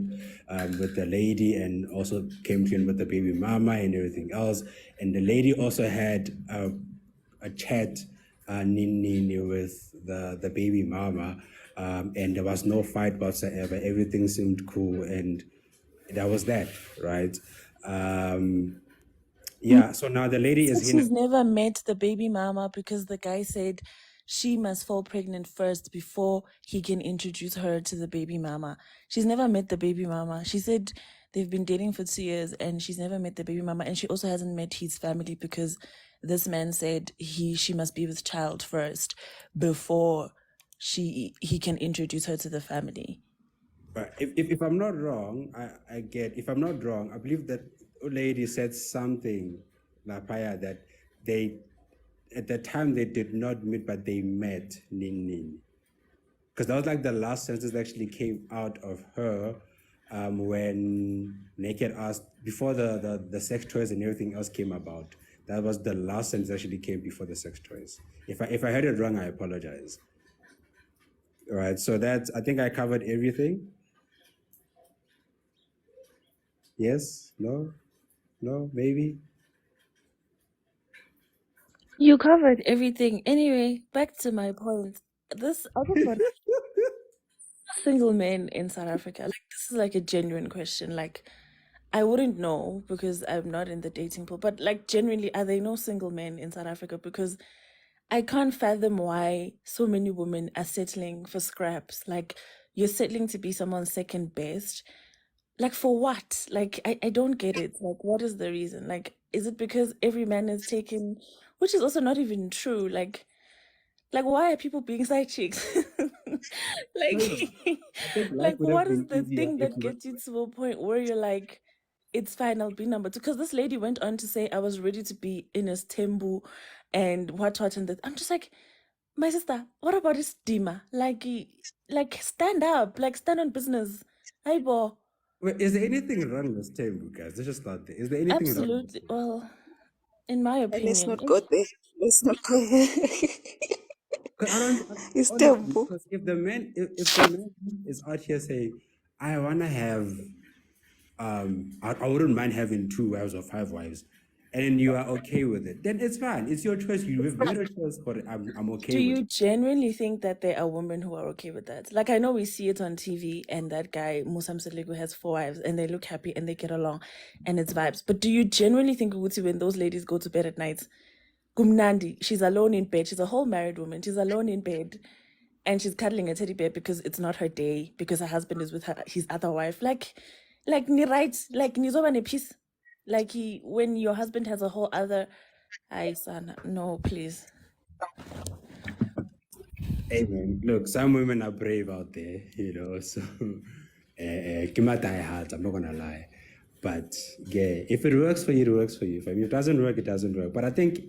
with the lady, and also came clean with the baby mama and everything else. And the lady also had a chat nini with the baby mama, and there was no fight whatsoever. Everything seemed cool, and that was that, right? Yeah, so now the lady is She's never met the baby mama because the guy said she must fall pregnant first before he can introduce her to the baby mama. She's never met the baby mama. She said they've been dating for 2 years and she's never met the baby mama, and she also hasn't met his family because this man said she must be with child first before he can introduce her to the family. Right. If I'm not wrong, if I'm not wrong, I believe that lady said something, Lapaya, that they, at the time they did not meet, but they met, Nin Nin. Because that was like the last sentence that actually came out of her when Naked asked, before the sex toys and everything else came about. That was the last sentence that actually came before the sex toys. If I heard it wrong, I apologize. All right, so I think I covered everything. Yes? No? No? Maybe? You covered everything. Anyway, back to my point. This other one, single men in South Africa. Like, this is like a genuine question. Like, I wouldn't know because I'm not in the dating pool. But like, genuinely, are there no single men in South Africa? Because I can't fathom why so many women are settling for scraps. Like, you're settling to be someone's second best. Like, for what? Like, I don't get it. Like, what is the reason? Like, is it because every man is taken, which is also not even true. Like, why are people being side chicks? Like, I think life like, would have what is been the easier thing if that gets you to a point where you're like, it's fine, I'll be number 2? Because this lady went on to say, I was ready to be in a stembu and what, and that. I'm just like, my sister, what about this Dima? Like, stand up, like, stand on business. Hi, bo. Wait, is there anything wrong with table, guys? Let's just start there. Is there anything wrong with Absolutely. Well, in my Let's opinion, not go there. Let's not go there. Because I don't It's honestly, terrible. because if the man is out here saying, I wanna have I wouldn't mind having 2 wives or 5 wives, and then you are okay with it, then it's fine. It's your choice. You've made a choice, but I'm okay do with you it. genuinely think that there are women who are okay with that? Like, I know we see it on TV, and that guy Musa Mseligu has 4 wives, and they look happy and they get along, and it's vibes. But do you genuinely think, Uguti, when those ladies go to bed at night, Gumnandi, she's alone in bed. She's a whole married woman. She's alone in bed, and she's cuddling a teddy bear because it's not her day because her husband is with his other wife. Like ni right, like nizoba peace. Like when your husband has a whole other. Ay, son, no, please. Hey man, look, some women are brave out there, so give my die hard, I'm not gonna lie. But yeah, if it works for you, it works for you. If it doesn't work, it doesn't work. But I think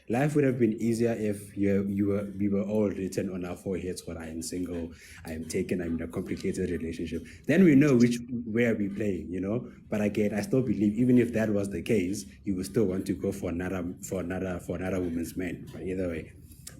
life would have been easier if we were all written on our foreheads, what I am single, I am taken, I'm in a complicated relationship. Then we know where we're playing. But again, I still believe even if that was the case, you would still want to go for another woman's man. But either way.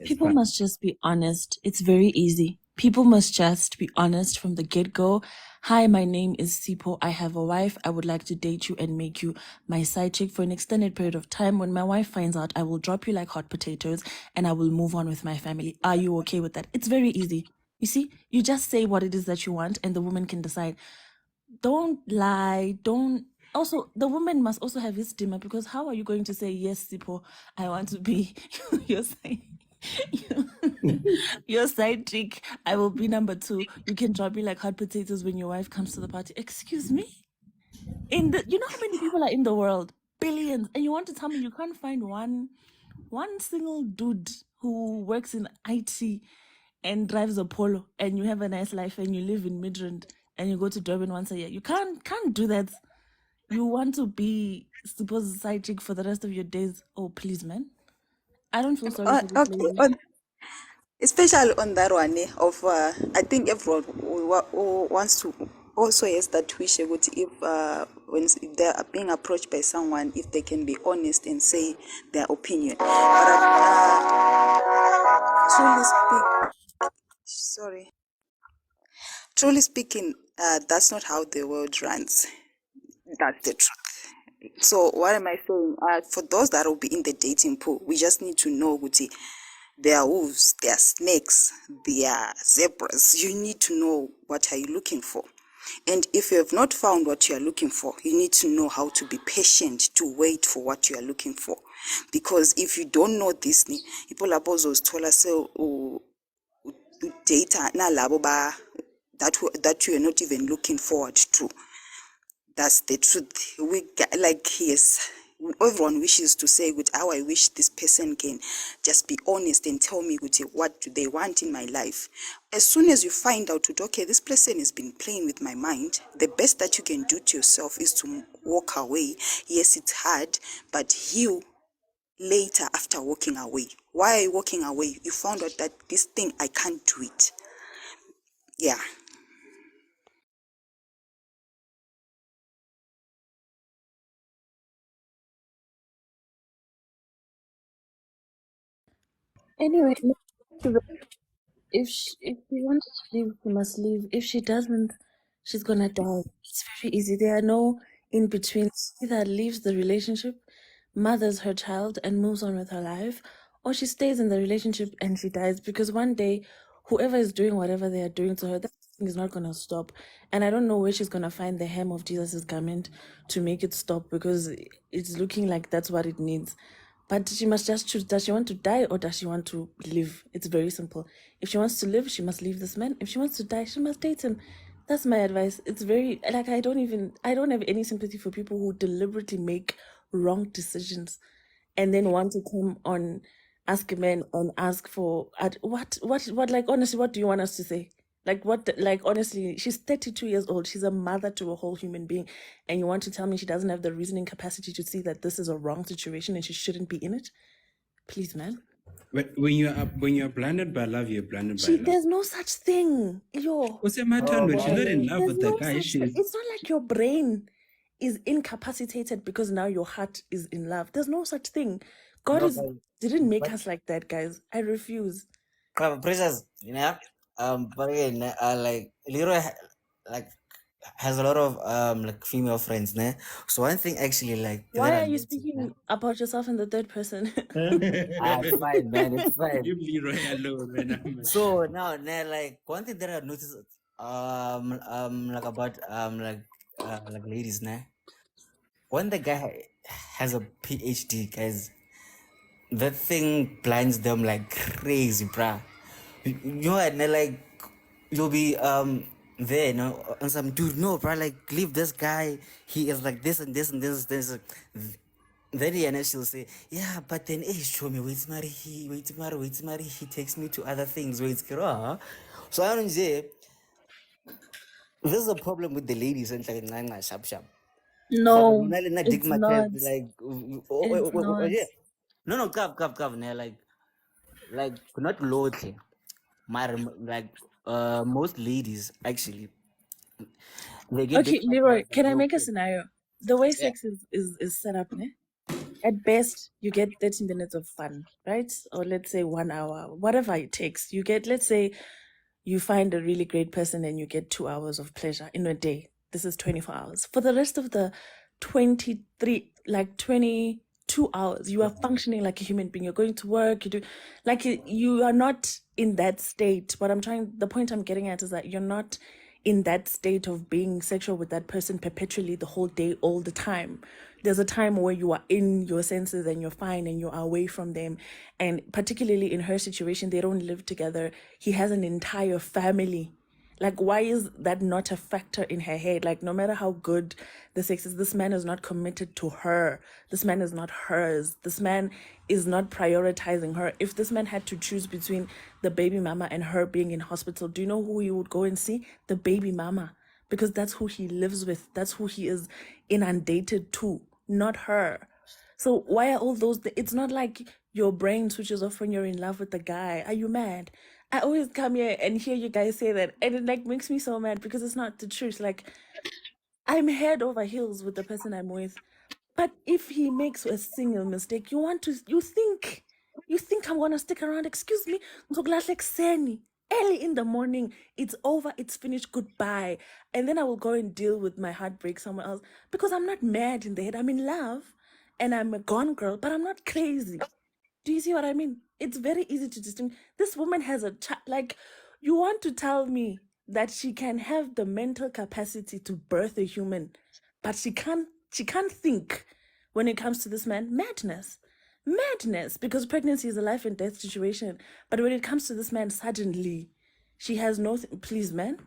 People must just be honest. It's very easy. People must just be honest from the get-go. Hi, my name is Sipo. I have a wife. I would like to date you and make you my side chick for an extended period of time. When my wife finds out, I will drop you like hot potatoes and I will move on with my family. Are you okay with that? It's very easy. You see, you just say what it is that you want and the woman can decide. Don't lie. Don't. Also, the woman must also have his dimmer, because how are you going to say, yes, Sipo, I want to be your side? Your side chick, I will be number 2. You can drop me like hot potatoes when your wife comes to the party. Excuse me? You know how many people are in the world? Billions. And you want to tell me you can't find one single dude who works in IT and drives a Polo and you have a nice life and you live in Midrand and you go to Durban once a year. You can't do that. You want to be supposed side chick for the rest of your days. Oh, please, man. I don't feel sorry for this Okay, lady. especially on that one of I think everyone who wants to also has that wish if when they are being approached by someone, if they can be honest and say their opinion. But truly truly speaking, that's not how the world runs. That's the truth. So what am I saying? For those that will be in the dating pool, we just need to know, Guti, there are wolves, there are snakes, there are zebras. You need to know what are you looking for. And if you have not found what you are looking for, you need to know how to be patient to wait for what you are looking for. Because if you don't know this, people are supposed to tell us data that you are not even looking forward to. That's the truth. Yes, everyone wishes to say, how I wish this person can just be honest and tell me, what do they want in my life. As soon as you find out, okay, this person has been playing with my mind, the best that you can do to yourself is to walk away. Yes, it's hard, but heal later after walking away. Why are you walking away? You found out that this thing, I can't do it. Yeah. Anyway, if she wants to leave, she must leave. If she doesn't, she's gonna die. It's very easy. There are no in between. She either leaves the relationship, mothers her child, and moves on with her life, or she stays in the relationship and she dies. Because one day, whoever is doing whatever they are doing to her, that thing is not gonna stop. And I don't know where she's gonna find the hem of Jesus' garment to make it stop, because it's looking like that's what it needs. But she must just choose, does she want to die or does she want to live? It's very simple. If she wants to live, she must leave this man. If she wants to die, she must date him. That's my advice. It's very, like, I don't have any sympathy for people who deliberately make wrong decisions and then want to come on Ask a Man and ask for like, honestly, what do you want us to say? Like, what, like, honestly, she's 32 years old. She's a mother to a whole human being. And you want to tell me she doesn't have the reasoning capacity to see that this is a wrong situation and she shouldn't be in it? Please, man. But when you're blinded by love, you're blinded by love. There's no such thing. Yo. What's the matter when she's not in love There's with the no guy? such thing. It's not like your brain is incapacitated because now your heart is in love. There's no such thing. God didn't make us like that, guys. I refuse. Precious, but again, like Leroy, like has a lot of like female friends, ne? So one thing actually, like, Why that I are you noticed, speaking about yourself in the third person? it's fine, man, it's fine. Leave Leroy alone, man. So now, like, one thing that I noticed, like, about like ladies, ne? When the guy has a PhD, guys, that thing blinds them like crazy, bruh. You know, and then, like, you'll be there, and some dude, no, bruh, like, leave this guy. He is like this and this and this. Then he and she'll say, yeah, but then show me, wait, marry, he takes me to other things. Wait, so I don't say there's a problem with the ladies and like sharp. No, Dig it's my not. like, It's not. yeah. No, cup, like, not loyalty. Like, most ladies actually, they get Okay, this Leroy, idea that can I real make a quick. scenario? The way Yeah. sex is set up, ne? At best, you get 30 minutes of fun, right? Or let's say 1 hour, whatever it takes. You get, let's say, you find a really great person and you get 2 hours of pleasure in a day. This is 24 hours. For the rest of the 22 hours, you are functioning like a human being. You're going to work, you do, like, you are not in that state. The point I'm getting at is that you're not in that state of being sexual with that person perpetually the whole day, all the time. There's a time where you are in your senses and you're fine and you're away from them. And particularly in her situation, they don't live together. He has an entire family. Like, why is that not a factor in her head? Like, no matter how good the sex is, this man is not committed to her. This man is not hers. This man is not prioritizing her. If this man had to choose between the baby mama and her being in hospital, do you know who he would go and see? The baby mama. Because that's who he lives with. That's who he is inundated to, not her. So why are all those? It's not like your brain switches off when you're in love with the guy. Are you mad? I always come here and hear you guys say that, and it like makes me so mad because it's not the truth. Like, I'm head over heels with the person I'm with, but if he makes a single mistake, you think I'm gonna stick around. Excuse me, early in the morning, it's over, it's finished, goodbye. And then I will go and deal with my heartbreak somewhere else because I'm not mad in the head. I'm in love and I'm a gone girl, but I'm not crazy. Do you see what I mean? It's very easy to distinguish. This woman has a child. Like, you want to tell me that she can have the mental capacity to birth a human, but she can't. She can't think when it comes to this man. Madness, madness. Because pregnancy is a life and death situation. But when it comes to this man, suddenly, she has no. Please, man,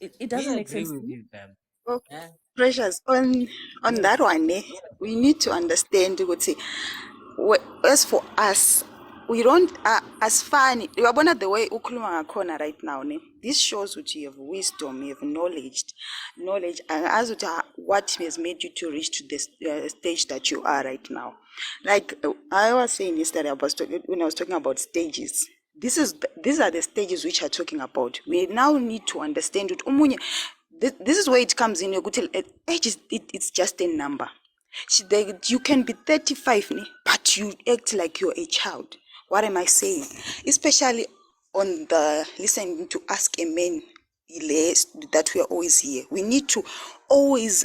it doesn't We make agree sense. with you, Pam. Oh, Yeah. Precious, on that one, we need to understand ukuthi, as for us, we don't as fun. You are the way ukhuluma ngakhona right now. This shows that you have wisdom, you have knowledge, and as to what has made you to reach to this stage that you are right now. Like I was saying yesterday, when I was talking about stages. These are the stages which are talking about. We now need to understand it. This is where it comes in. Age is it's just a number. You can be 35, but you act like you're a child. What am I saying? Especially on the listening to Ask a Man that we are always here. We need to always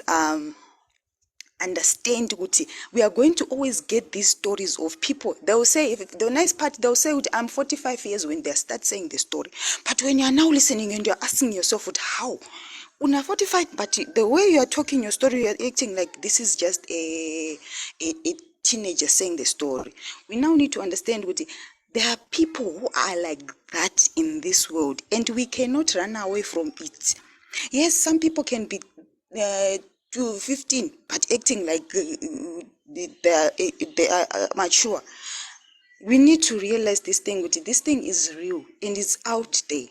understand ukuthi we are going to always get these stories of people. They will say, if the nice part, they'll say I'm 45 years when they start saying the story. But when you are now listening and you're asking yourself how una 45, but the way you are talking your story, you are acting like this is just a teenager saying the story. We now need to understand what there are people who are like that in this world, and we cannot run away from it. Yes, some people can be to 15, but acting like they are mature. We need to realize this thing. This thing is real and it's out there.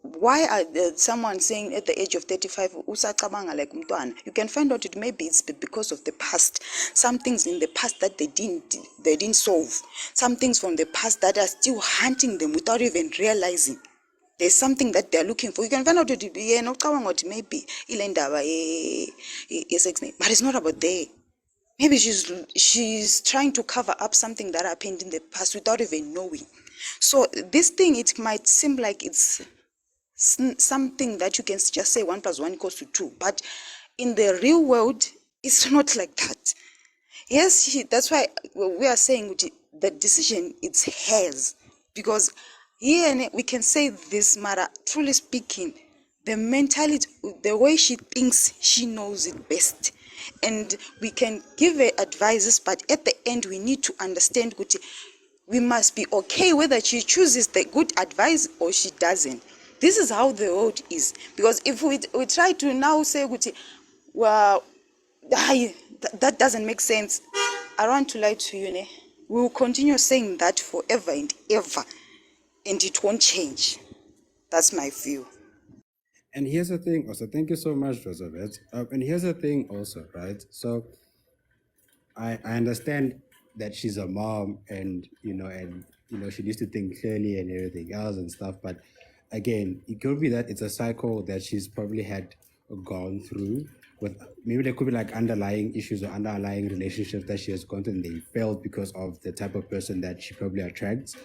Why are someone saying at the age of 35 usacabanga like umntwana? You can find out it maybe it's because of the past. Some things in the past that they didn't solve. Some things from the past that are still hunting them without even realizing. There's something that they're looking for. You can find out it maybe but it's not about there. Maybe she's trying to cover up something that happened in the past without even knowing. So this thing, it might seem like it's something that you can just say 1 + 1 = 2, but in the real world, it's not like that. Yes, that's why we are saying the decision it's hers, because here we can say this matter. Truly speaking, the mentality, the way she thinks, she knows it best, and we can give her advices. But at the end, we need to understand we must be okay whether she chooses the good advice or she doesn't. This is how the world is. Because if we try to now say, well, that doesn't make sense. I want to lie to you, we will continue saying that forever and ever, and it won't change. That's my view. And here's the thing also, thank you so much, Roosevelt. And here's the thing also, right? So I understand that she's a mom and she needs to think clearly and everything else and stuff, but again, it could be that it's a cycle that she's probably had gone through with. Maybe there could be like underlying issues or underlying relationships that she has gone through and they failed because of the type of person that she probably attracts.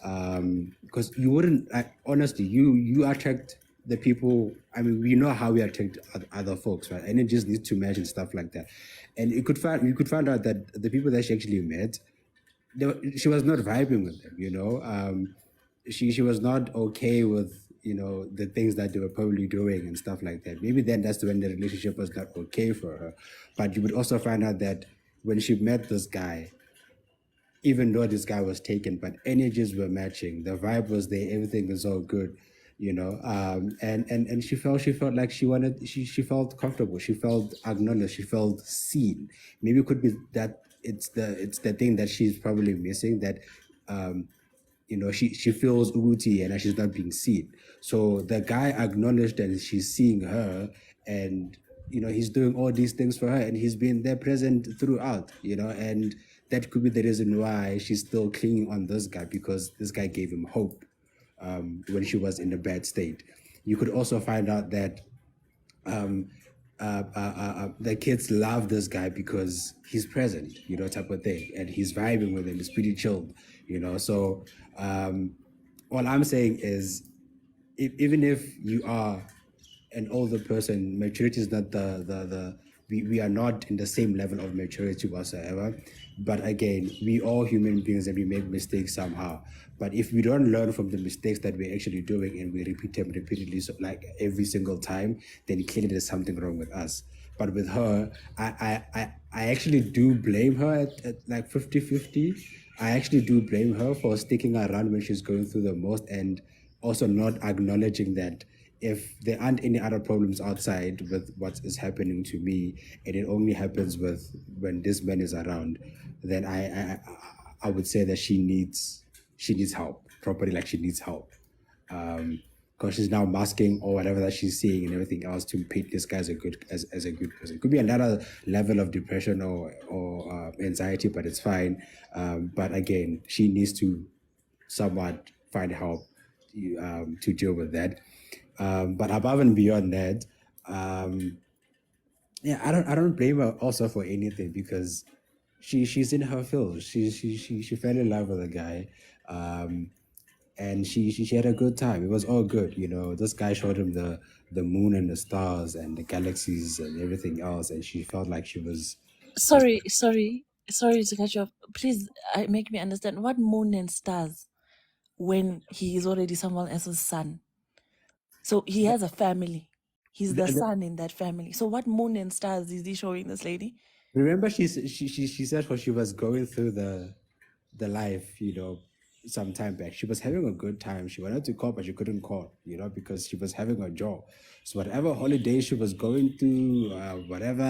Because you wouldn't, honestly, you attract the people. I mean, we know how we attract other folks, right? And it just needs to match and stuff like that. And you could find out that the people that she actually met, she was not vibing with them. She was not okay with the things that they were probably doing and stuff like that. Maybe then that's when the relationship was not okay for her. But you would also find out that when she met this guy, even though this guy was taken, but energies were matching, the vibe was there, everything was all good. you know. And she felt like she felt comfortable, she felt acknowledged, she felt seen. Maybe it could be that it's the thing that she's probably missing, that um you know, she feels uti and that she's not being seen. So the guy acknowledged that she's seeing her, and you know, he's doing all these things for her, and he's been there present throughout, you know. And that could be the reason why she's still clinging on this guy, because this guy gave him hope when she was in a bad state. You could also find out that um, the kids love this guy because he's present, you know, type of thing, and he's vibing with them. He's pretty chilled, you know. So all I'm saying is, even if you are an older person, maturity is not the we are not in the same level of maturity whatsoever. But again, we all human beings and we make mistakes somehow. But if we don't learn from the mistakes that we're actually doing and we repeat them repeatedly, so like every single time, then clearly there's something wrong with us. But with her, I actually do blame her at like 50-50. I actually do blame her for sticking around when she's going through the most, and also not acknowledging that if there aren't any other problems outside with what is happening to me, and it only happens with when this man is around, then I would say that she needs help properly, like she needs help, because she's now masking or whatever that she's seeing and everything else to paint this guy as a good as a good person. Could be another level of depression or anxiety, but it's fine. But again, she needs to somewhat find help to deal with that. But above and beyond that, yeah, I don't blame her also for anything, because she's in her field. She fell in love with a guy, and she had a good time. It was all good, you know. This guy showed him the moon and the stars and the galaxies and everything else, and she felt like she was Sorry to cut you off. Please make me understand what moon and stars when he is already someone else's son. So he has a family. He's the son in that family. So what moon and stars is he showing this lady? Remember, she said when she was going through the life, you know, some time back, she was having a good time. She wanted to call, but she couldn't call, you know, because she was having a job. So whatever holiday she was going to, whatever,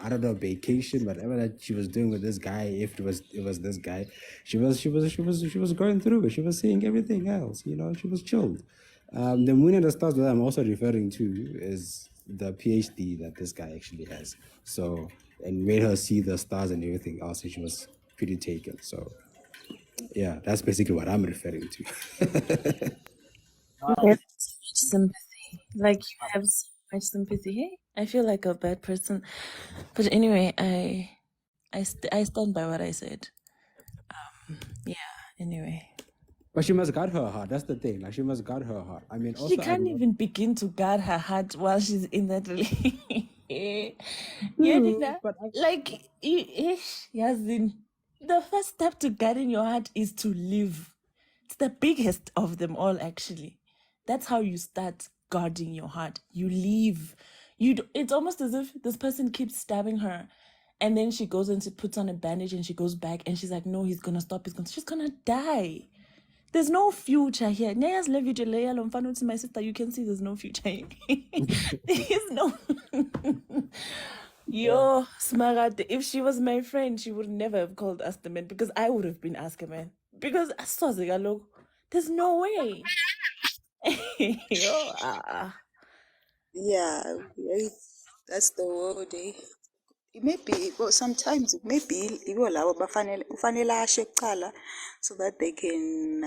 I don't know, vacation, whatever that she was doing with this guy, if it was this guy, she was going through it. She was seeing everything else, you know. She was chilled. The moon and the stars that I'm also referring to is the PhD that this guy actually has. So, and made her see the stars and everything else, and she was pretty taken. So, yeah, that's basically what I'm referring to. You have so much sympathy. Like you have so much sympathy. Hey, I feel like a bad person. But anyway, I stand by what I said. Yeah. Anyway. But she must guard her heart. That's the thing. Like, she must guard her heart. I mean, also, She can't even begin to guard her heart while she's in that relationship. Like, Yazin, the first step to guarding your heart is to live. It's the biggest of them all, actually. That's how you start guarding your heart. You leave. It's almost as if this person keeps stabbing her, and then she goes and she puts on a bandage and she goes back and she's like, no, he's gonna stop. She's gonna die. There's no future here. Nyaya's love you to Leia Lomfano to my sister. You can see there's no future here. There's no. Yo, Smarad, if she was my friend, she would never have called us the man, because I would have been asked a man. Because there's no way. Yo, Yeah, that's the word. Maybe, well, sometimes maybe ufanele ashe kuqala so that they can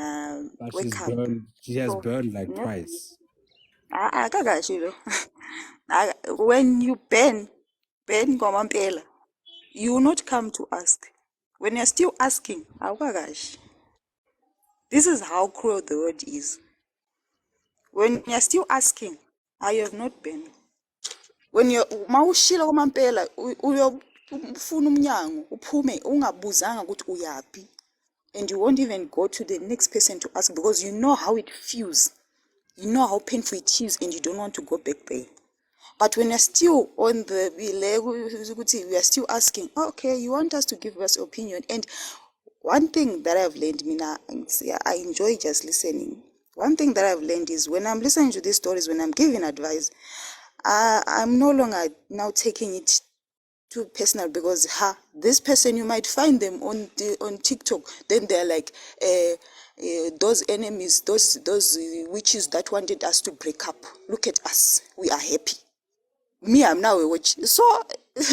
but wake up. she has So, burned like yeah. twice. Akakashi lo. When you burn ngwamampela, you will not come to ask. When you're still asking, awukakashi. This is how cruel the word is. When you're still asking, I have not been. When you're mawushila kwamampela uyofuna umnyango uphume ungabuzanga ukuthi uyaphi, and you won't even go to the next person to ask because you know how it feels. You know how painful it is and you don't want to go back there. But when you're still on the we are still asking, okay, you want us to give us opinion. And one thing that I've learned, Mina, I enjoy just listening. One thing that I've learned is when I'm listening to these stories, when I'm giving advice, I'm no longer now taking it too personal, because this person, you might find them on TikTok, then they're like those enemies, those witches that wanted us to break up. Look at us, we are happy. Me, I'm now a witch. So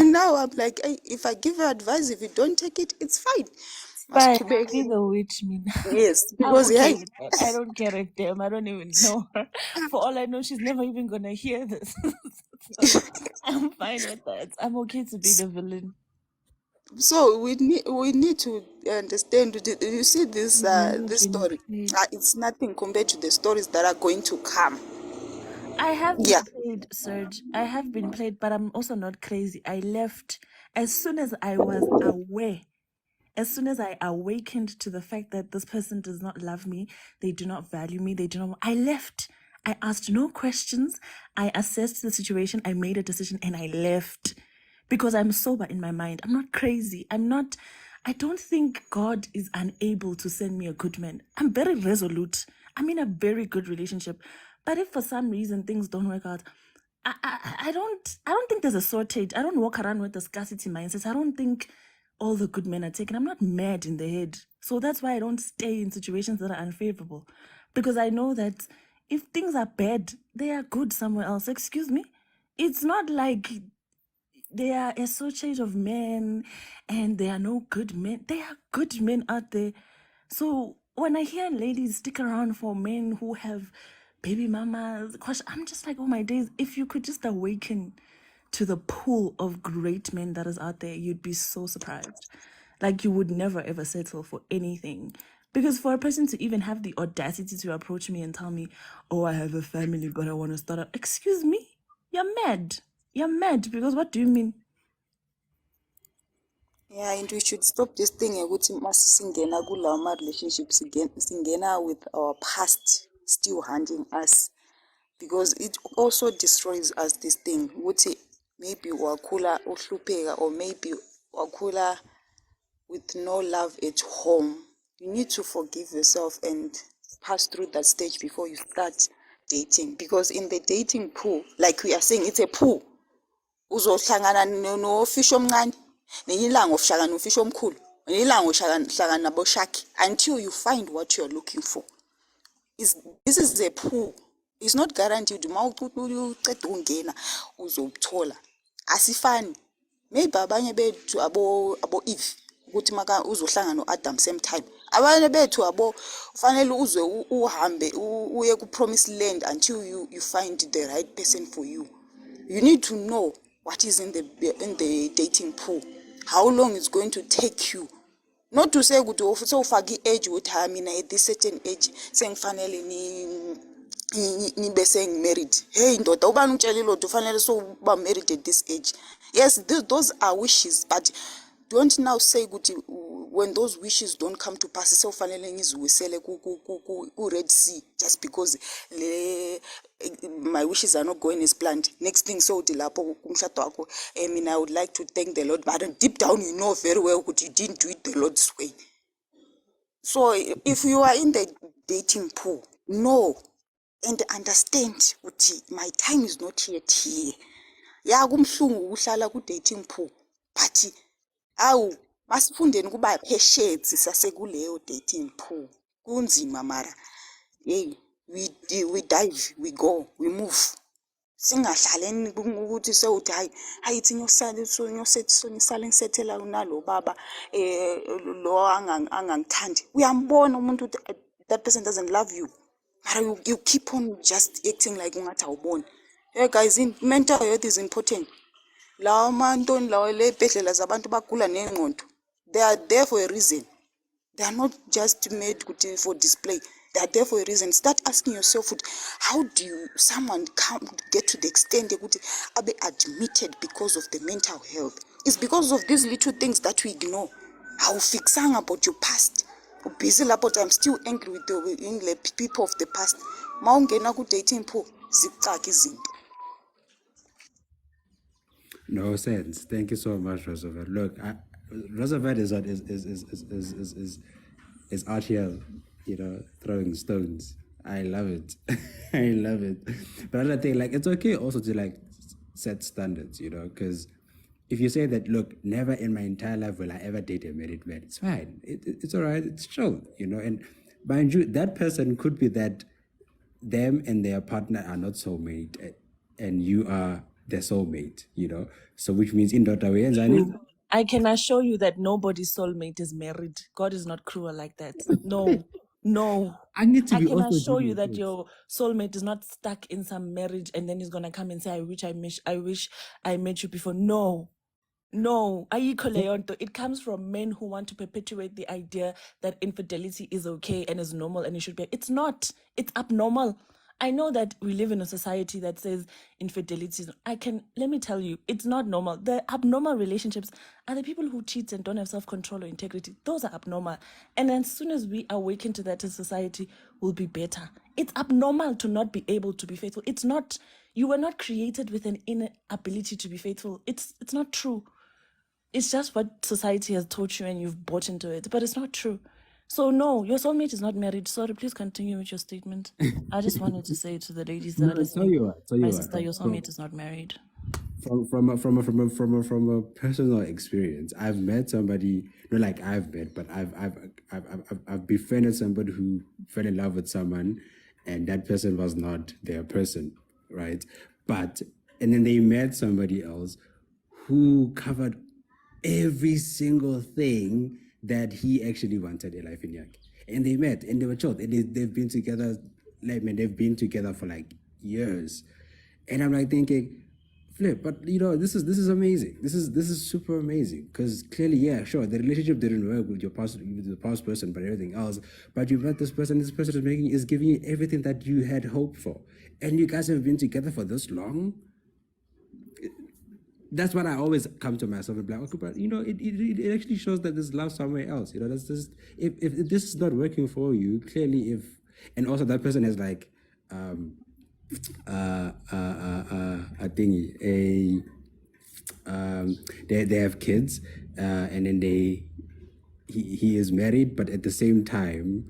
now I'm like, hey, if I give you advice, if you don't take it, it's fine. Fine, Must be be the witch, me. yes, I'm because okay hey, with that. I don't care if them. I don't even know her. For all I know, she's never even gonna hear this. So I'm fine with that. I'm okay to be the villain. so we need to understand. You see this I've never this been story. played. It's nothing compared to the stories that are going to come. I have Yeah. been played, Serge. I have been played, but I'm also not crazy. I left as soon as I was aware. As soon as I awakened to the fact that this person does not love me, they do not value me, they do not. I left. I asked no questions. I assessed the situation. I made a decision and I left because I'm sober in my mind. I'm not crazy. I don't think God is unable to send me a good man. I'm very resolute. I'm in a very good relationship. But if for some reason things don't work out, I don't think there's a shortage. I don't walk around with a scarcity mindset. I don't think all the good men are taken. I'm not mad in the head. So that's why I don't stay in situations that are unfavorable. Because I know that if things are bad, they are good somewhere else. Excuse me? It's not like they are a shortage of men and there are no good men. There are good men out there. So when I hear ladies stick around for men who have baby mamas, gosh, I'm just like, oh my days, if you could just awaken to the pool of great men that is out there, you'd be so surprised. Like you would never ever settle for anything. Because for a person to even have the audacity to approach me and tell me, oh, I have a family, but I want to start up. Excuse me? You're mad. You're mad because what do you mean? Yeah, and we should stop this thing ukuthi masisingena kulawo ma-relationships singena with our past still hunting us, because it also destroys us, this thing ukuthi maybe wakhula uhlupheka, or maybe wakhula with no love at home. You need to forgive yourself and pass through that stage before you start dating, because in the dating pool, like we are saying, it's a pool. Uzohlangana nofish omncane, ngelinye ilanga uhlangana nofish omkhulu, ngelinye ilanga uhlangana nabo shark, until you find what you're looking for. This is a pool. It's not guaranteed uma uceda ukungena uzobuthola. Asifani. Maybe abanye bethu abo Eve ukuthi maka uzohlangana no-Adam same time. Abanye bethu ufanele uzwe uhambe uye ku-promised land until you find the right person for you. You need to know what is in the dating pool, how long it's going to take you. Not to say ukuthi ufake i-age ukuthi mina at this certain age sengifanele nibe married. Hey ndoda, ubani utshelile ukuthi ufanele uba married at this age? Yes, those are wishes, but don't now say ukuthi when those wishes don't come to pass sewufanele ngiziwisele ku-Red Sea just because my wishes are not going as planned. Next thing sewuthi lapho kumshado wakho, I would like to thank the Lord, but deep down you know very well that you didn't do it the Lord's way. So if you are in the dating pool, know and understand ukuthi my time is not yet here. Ya kumhlungu uhlala ku-dating pool, but masifundeni kuba patient sasekuleyo dating pool. Kunzima mara hey, we dive, we go, we move. Singahlaleni ukuthi sewuthi hayi thi ngiyosale ngisethela nalo baba lo angangithandi. Uyambona umuntu ukuthi that person doesn't love you, but you keep on just acting like ungathi awuboni. Hey guys, mental health is important. Lawa mantoni lawa lebhedlela zabantu bagula nengqondo, they are there for a reason. They are not just made for display. They are there for a reason. Start asking yourself, how do someone get to the extent that they are admitted because of the mental health? It's because of these little things that we ignore. How fixing about your past. Busy about I'm still angry with the people of the past. Maungena ku dating pool, zicaka izinto. No sense. Thank you so much, Roosevelt. Look, Roosevelt is out here, throwing stones. I love it. I love it. But another thing, like, it's okay also to like set standards, because if you say that, look, never in my entire life will I ever date a married man, it's fine. It's all right. It's chill, And mind you, that person could be that them and their partner are not soulmate, and you are their soulmate, So which means in that way, True. I can assure you that nobody's soulmate is married. God is not cruel like that. No, no. I need to I be can also assure you giving that kids. your soulmate is not stuck in some marriage and then he's gonna come and say, I wish I met you before. No. No, ayikho leyo nto. It comes from men who want to perpetuate the idea that infidelity is okay and is normal and it should be. It's not. It's abnormal. I know that we live in a society that says infidelity is. Let me tell you, it's not normal. The abnormal relationships are the people who cheat and don't have self-control or integrity. Those are abnormal. And as soon as we awaken to that, as society will be better. It's abnormal to not be able to be faithful. It's not. You were not created with an inability to be faithful. It's not true. It's just what society has taught you and you've bought into it, but it's not true. So no, your soulmate is not married. Sorry, please continue with your statement. I just wanted to say to the ladies that No, are tell listening, you what, my sister, your soulmate is not married. From a personal experience, I've met somebody, not like I've met, but I've befriended somebody who fell in love with someone, and that person was not their person, right? And then they met somebody else who covered every single thing that he actually wanted in life in Yak. And they met and they were chilled. And they've been together, like, man, they've been together for like years. And I'm like thinking, flip, but this is amazing. This is super amazing. Because clearly, yeah, sure, the relationship didn't work with the past person, but everything else. But you met this person is giving you everything that you had hoped for. And you guys have been together for this long. That's what I always come to myself and be like, okay, but it actually shows that there's love somewhere else. That's just if this is not working for you, clearly and also that person has like a thingy, they have kids, and then he is married, but at the same time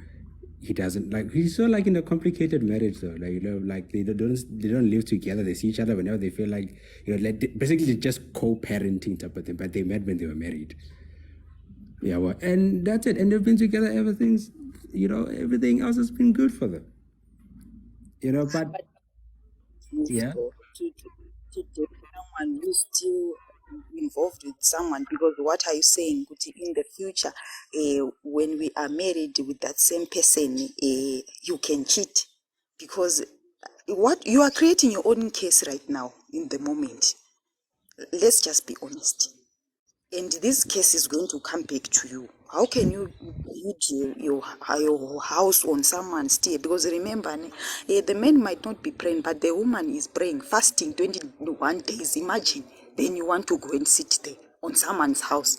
he doesn't, like, he's so like in a complicated marriage though, like like they don't live together, they see each other whenever they feel like, like basically just co-parenting type of thing, but they met when they were married. Yeah, well, and that's it, and they've been together ever since. Everything else has been good for them, but yeah. To date someone who's still involved with someone, because what are you saying? Kuti, in the future, when we are married with that same person, you can cheat, because what you are creating your own case right now in the moment. Let's just be honest. And this case is going to come back to you. How can you build your house on someone's tear? Because remember, the man might not be praying, but the woman is praying, fasting 21 days. Imagine. Then you want to go and sit there on someone's house.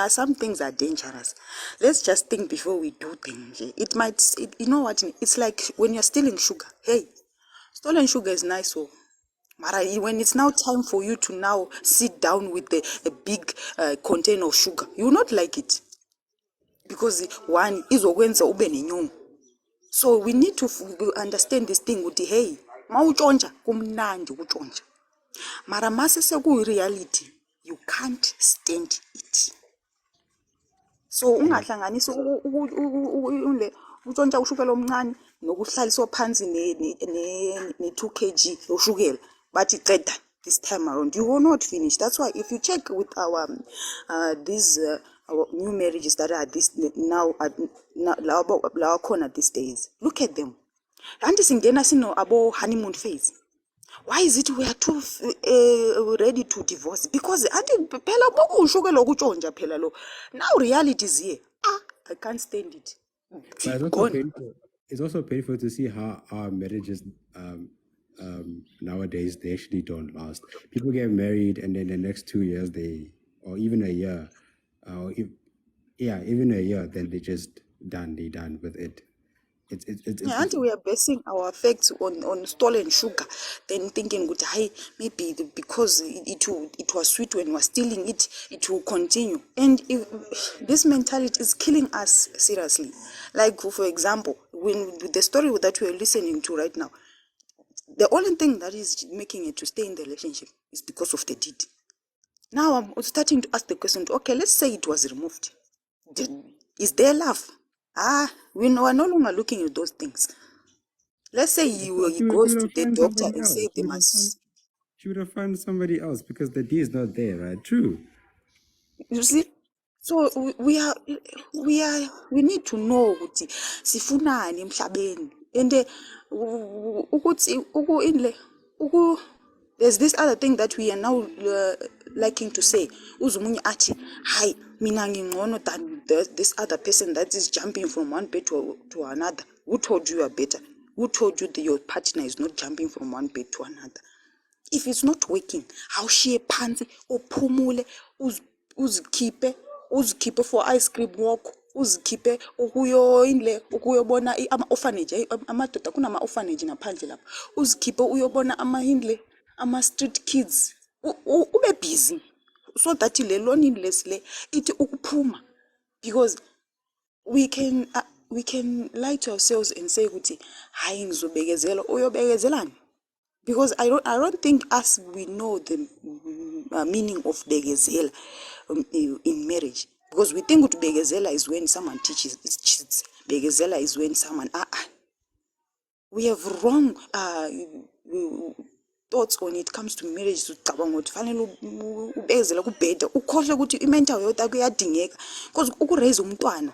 Some things are dangerous. Let's just think before we do things. You know what? It's like when you're stealing sugar. Hey, stolen sugar is nice, oh. Mara, when it's now time for you to now sit down with a big container of sugar, you will not like it. Because one is ogwenza ube nenyongo. So we need to understand this thing with the hey, mawutshontsha kumnandi ukutshontsha. Mara mase seku-reality, you can't stand it. So ungahlanganisi utshontsha ushukela omncane nokuhlaliswa phansi ne-2 kg yoshukela bathi qeda this time around. You will not finish. That's why if you check with our these our new marriages that are this now lawa khona these days, look at them. Anti singena sino abo honeymoon phase. Why is it we are too ready to divorce? Because phela bokushukela ukutshontsha phela lo. Now reality is here. I can't stand it. But it's also painful. It's also painful to see how our marriages nowadays, they actually don't last. People get married and then the next 2 years or even a year, even a year, then they just done with it. Yeah, auntie, we are basing our effects on stolen sugar, then thinking good, hey, maybe because it was sweet when we were stealing it, it will continue. And this mentality is killing us seriously. Like, for example, when the story that we are listening to right now, the only thing that is making it to stay in the relationship is because of the deed. Now I'm starting to ask the question, okay, let's say it was removed. Is there love? We are no longer looking at those things. Let's say he goes to the doctor and say they must. She would have found somebody else because the D is not there, right? True. You see, so we need to know ukuthi sifunani emhlabeni, and there's this other thing that we are now liking to say. Uzumunye athi, hi, mina ngingcono than this other person that is jumping from one bed to another. Who told you are better? Who told you that your partner is not jumping from one bed to another? If it's not working, awushiye phansi uphumule uzikhiphe for ice cream walk, uzikhiphe ukuyobona ama-orphanage. Amadoda kunama-orphanage ngaphandle lapha. Uzikhiphe uyobona ama-street kids. Ube busy so that le loneliness le ithi ukuphuma, because we can lie to ourselves and say ukuthi hayi ngizobekezela. Uyobekezelani? Because I don't think us we know the meaning of begezela in marriage. Because we think begezela is when someone cheats. Begezela is when someone we have wrong thoughts when it comes to marriage. Ucabanga ukuthi fanele ubezela kubheda ukhohle ukuthi i-mental health yakho iyadingeka, because ukuraise umntwana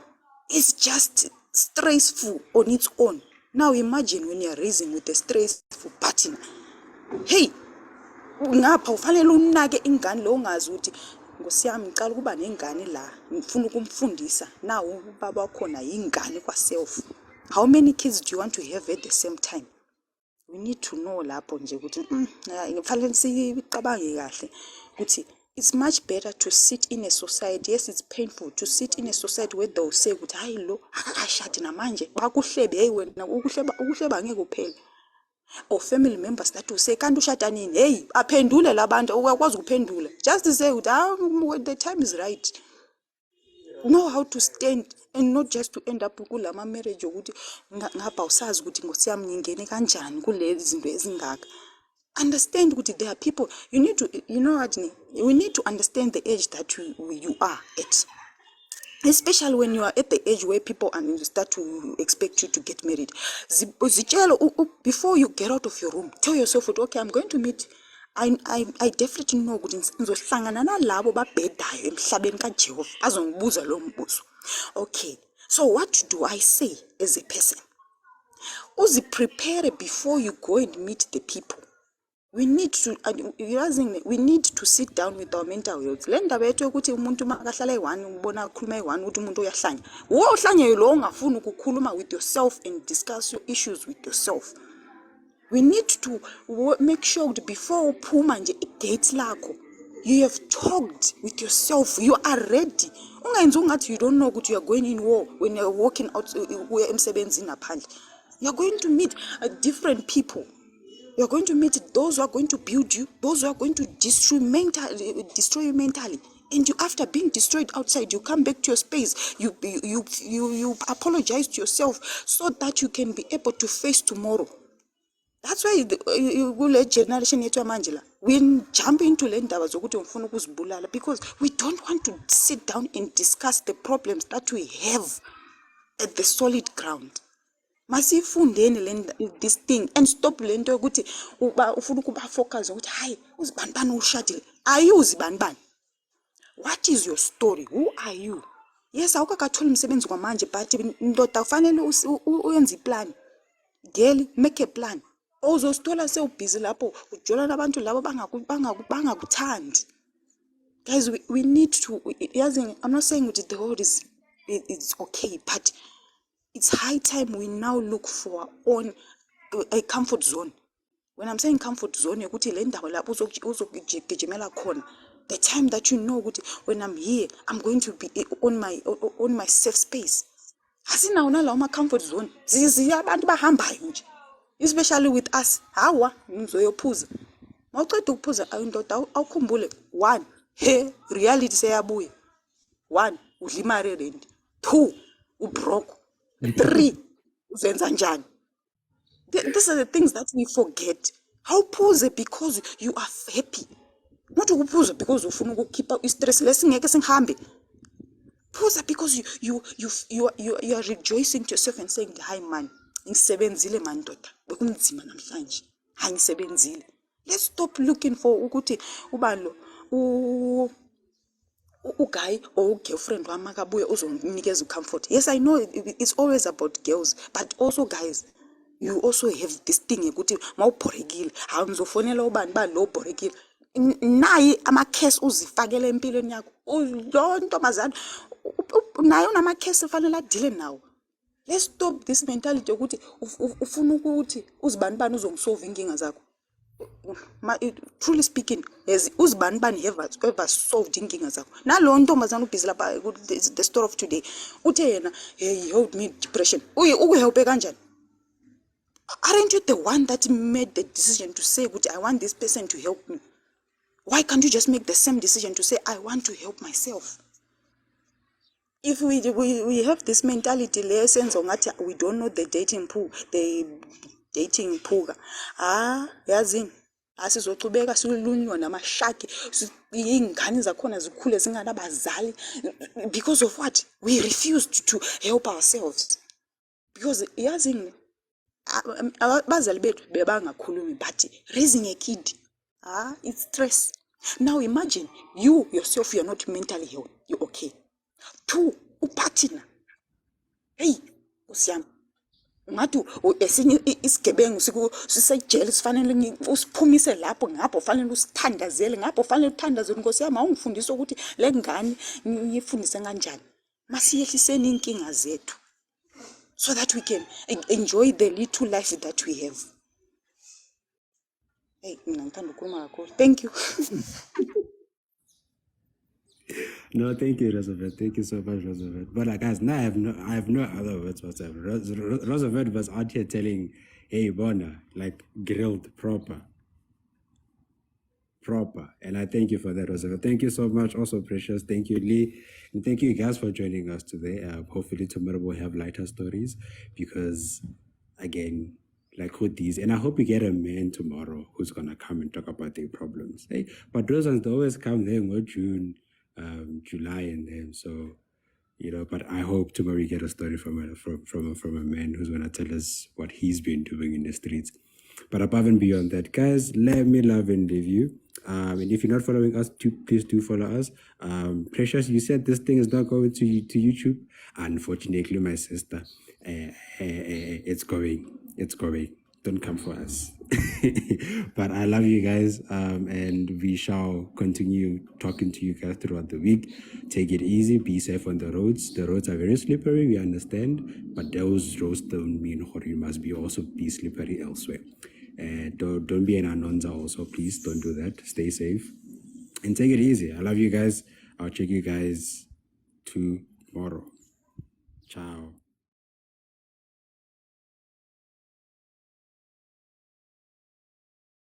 is just stressful on its own. Now imagine when you are raising with a stressful partner. Hey, ngapha ufanele unake ingane lo ungazi ukuthi ngosiyami ngicala ukuba nengane la ngifuna ukumfundisa. Now ubaba wakho na ingane kwaself. How many kids do you want to have at the same time? We need to know lapho nje ukuthi kufanele sicabange kahle ukuthi it's much better to sit in a society. Yes, it's painful to sit in a society where they'll say ukuthi hayi lo akashadi namanje bakuhlebe. Hey wena ukuhleba ngeke uphele. Or family members that will say kanti ushada nini, hey aphendule labantu ukwazi ukuphendula, just to say ukuthi the time is right. Know how to stand and not just to end up kulama marriage ukuthi ngapha usazi ukuthi ngosiyami ngingene kanjani kulezi zinto ezingaka. Understand ukuthi there are people you need to, you know what, we need to understand the age that you are at, especially when you are at the age where people start to expect you to get married. Before you get out of your room, tell yourself, okay, I'm going to meet, I definitely know ukuthi ngizohlangana nalabo babhedayo emhlabeni kaJehova azongibuza lo mbuzo. Okay, so what do I say as a person? Prepare before you go and meet the people. We need to sit down with our mental health. Le ndaba yethu ukuthi umuntu makahlala eyi-1 ubona ukhuluma eyi-1 ukuthi umuntu uyahlanya. Wohlanya lo ongafuni ukukhuluma with yourself and discuss your issues with yourself. We need to make sure that before uphuma nje igate lakho, you have talked with yourself. You are ready. Ungenzi ungathi you don't know ukuthi you are going in war when you are walking out emsebenzini ngaphandle. You are going to meet different people. You are going to meet those who are going to build you, those who are going to destroy you mentally. And you, after being destroyed outside, you come back to your space. You apologize to yourself so that you can be able to face tomorrow. That's why the generation yethu yamanjela we jump into le ndaba zokuthi ngifuna ukuzibulala, because we don't want to sit down and discuss the problems that we have at the solid ground. Masifundeni this thing and stop le nto yokuthi ufuna ukuba focus ukuthi hayi uzibanibani ushadile. Ayuzi banibani. What is your story? Who are you? Yes, awukakathola umsebenzi kwamanje, but ndoda ufanele uyenze iplan. Girl, make a plan. Uzosithola sewubhizi lapho ujola nabantu labo bangakuthandi. Guys, we need to, I'm not saying that the world is it's okay, but it's high time we now look for our own a comfort zone. When I'm saying comfort zone, ukuthi le ndawo lapho uzogijimela khona. The time that you know when I'm here, I'm going to be on my safe space. asinawo nalawo ama-comfort zone abantu bahambayo nje, especially with us. Hawa ngizoyophuza mawuceda ukuphuza indoda awukhumbule, 1 reality seyabuya. 1 udla imali erenti, 2 ubroke, 3 uzenza njani. These are the things that we forget. Awuphuze because you are happy, not ukuphuza because ufuna ukukhipha i-stress lesingeke singihambe. Phuza because you are rejoicing to yourself and saying, hayi man, ngisebenzile man ndoda, bekunzima namhlanje, hayi ngisebenzile. Let's stop looking for ukuthi ubani lo uguy or girlfriend wami akabuye uzonginikeza comfort. Yes, I know it's always about girls, but also guys, you also have this thing ukuthi mawubhorekile, hayi ngizofonela ubani ba lo bhorekile. Nayi amakhesi uzifakele empilweni yakho. Lo ntombazana naye unamakhesi fanele adile nawo. Let's stop this mentality ukuthi ufuna ukuthi uzibani uzongisolve inkinga zakho. Truly speaking, as uzibani ever solved inkinga zakho. Nalo ntombazana ubhizi lapha the story of today. Uthe yena he helped me depression. Ukuhelpe kanjani? Aren't you the one that made the decision to say, I want this person to help me? Why can't you just make the same decision to say, I want to help myself? If we have this mentality, we don't know the dating pool, yazini, asizocubeka silunywa namashaki, ingane zakhona zikhule zinganabazali. Because of what? We refused to help ourselves. Because yazini, abazali bethu bebangakhulumi, but raising a kid, it's stress. Now imagine you yourself, you're not mentally healthy, you're okay. 2, upartner. Hey, usiyami. Ungathi esinye isigebengu sisejele sifanele usiphumise lapho, ngapho fanele usithandazele, ngapho fanele uthandazele Nkosi yami, awungifundisa ukuthi le ngane ngifundise kanjani. Masiyehliseni inkinga zethu, so that we can enjoy the little life that we have. Hey, mina ngithanda ukukhuluma kakhulu. Thank you. No, thank you, Roosevelt. Thank you so much, Roosevelt. But guys, now I have no other words whatsoever. Roosevelt was out here telling, hey, Bona, like grilled proper. And I thank you for that, Roosevelt. Thank you so much. Also, Precious. Thank you, Lee. And thank you guys for joining us today. Hopefully tomorrow we'll have lighter stories because, again, like with these, and I hope we get a man tomorrow who's going to come and talk about their problems. Hey, but those ones, they always come there in June, July, and then so, but I hope tomorrow we get a story from a man who's going to tell us what he's been doing in the streets. But above and beyond that, guys, let me love and leave you. And if you're not following us, please do follow us. Precious, you said this thing is not going to YouTube. Unfortunately, my sister, it's going. Don't come for us. But I love you guys, and we shall continue talking to you guys throughout the week. Take it easy, be safe on the roads. The roads are very slippery, we understand, but those roads don't mean you must also be slippery elsewhere. Don't be an anonza also, please don't do that. Stay safe and take it easy. I love you guys. I'll check you guys tomorrow. Ciao.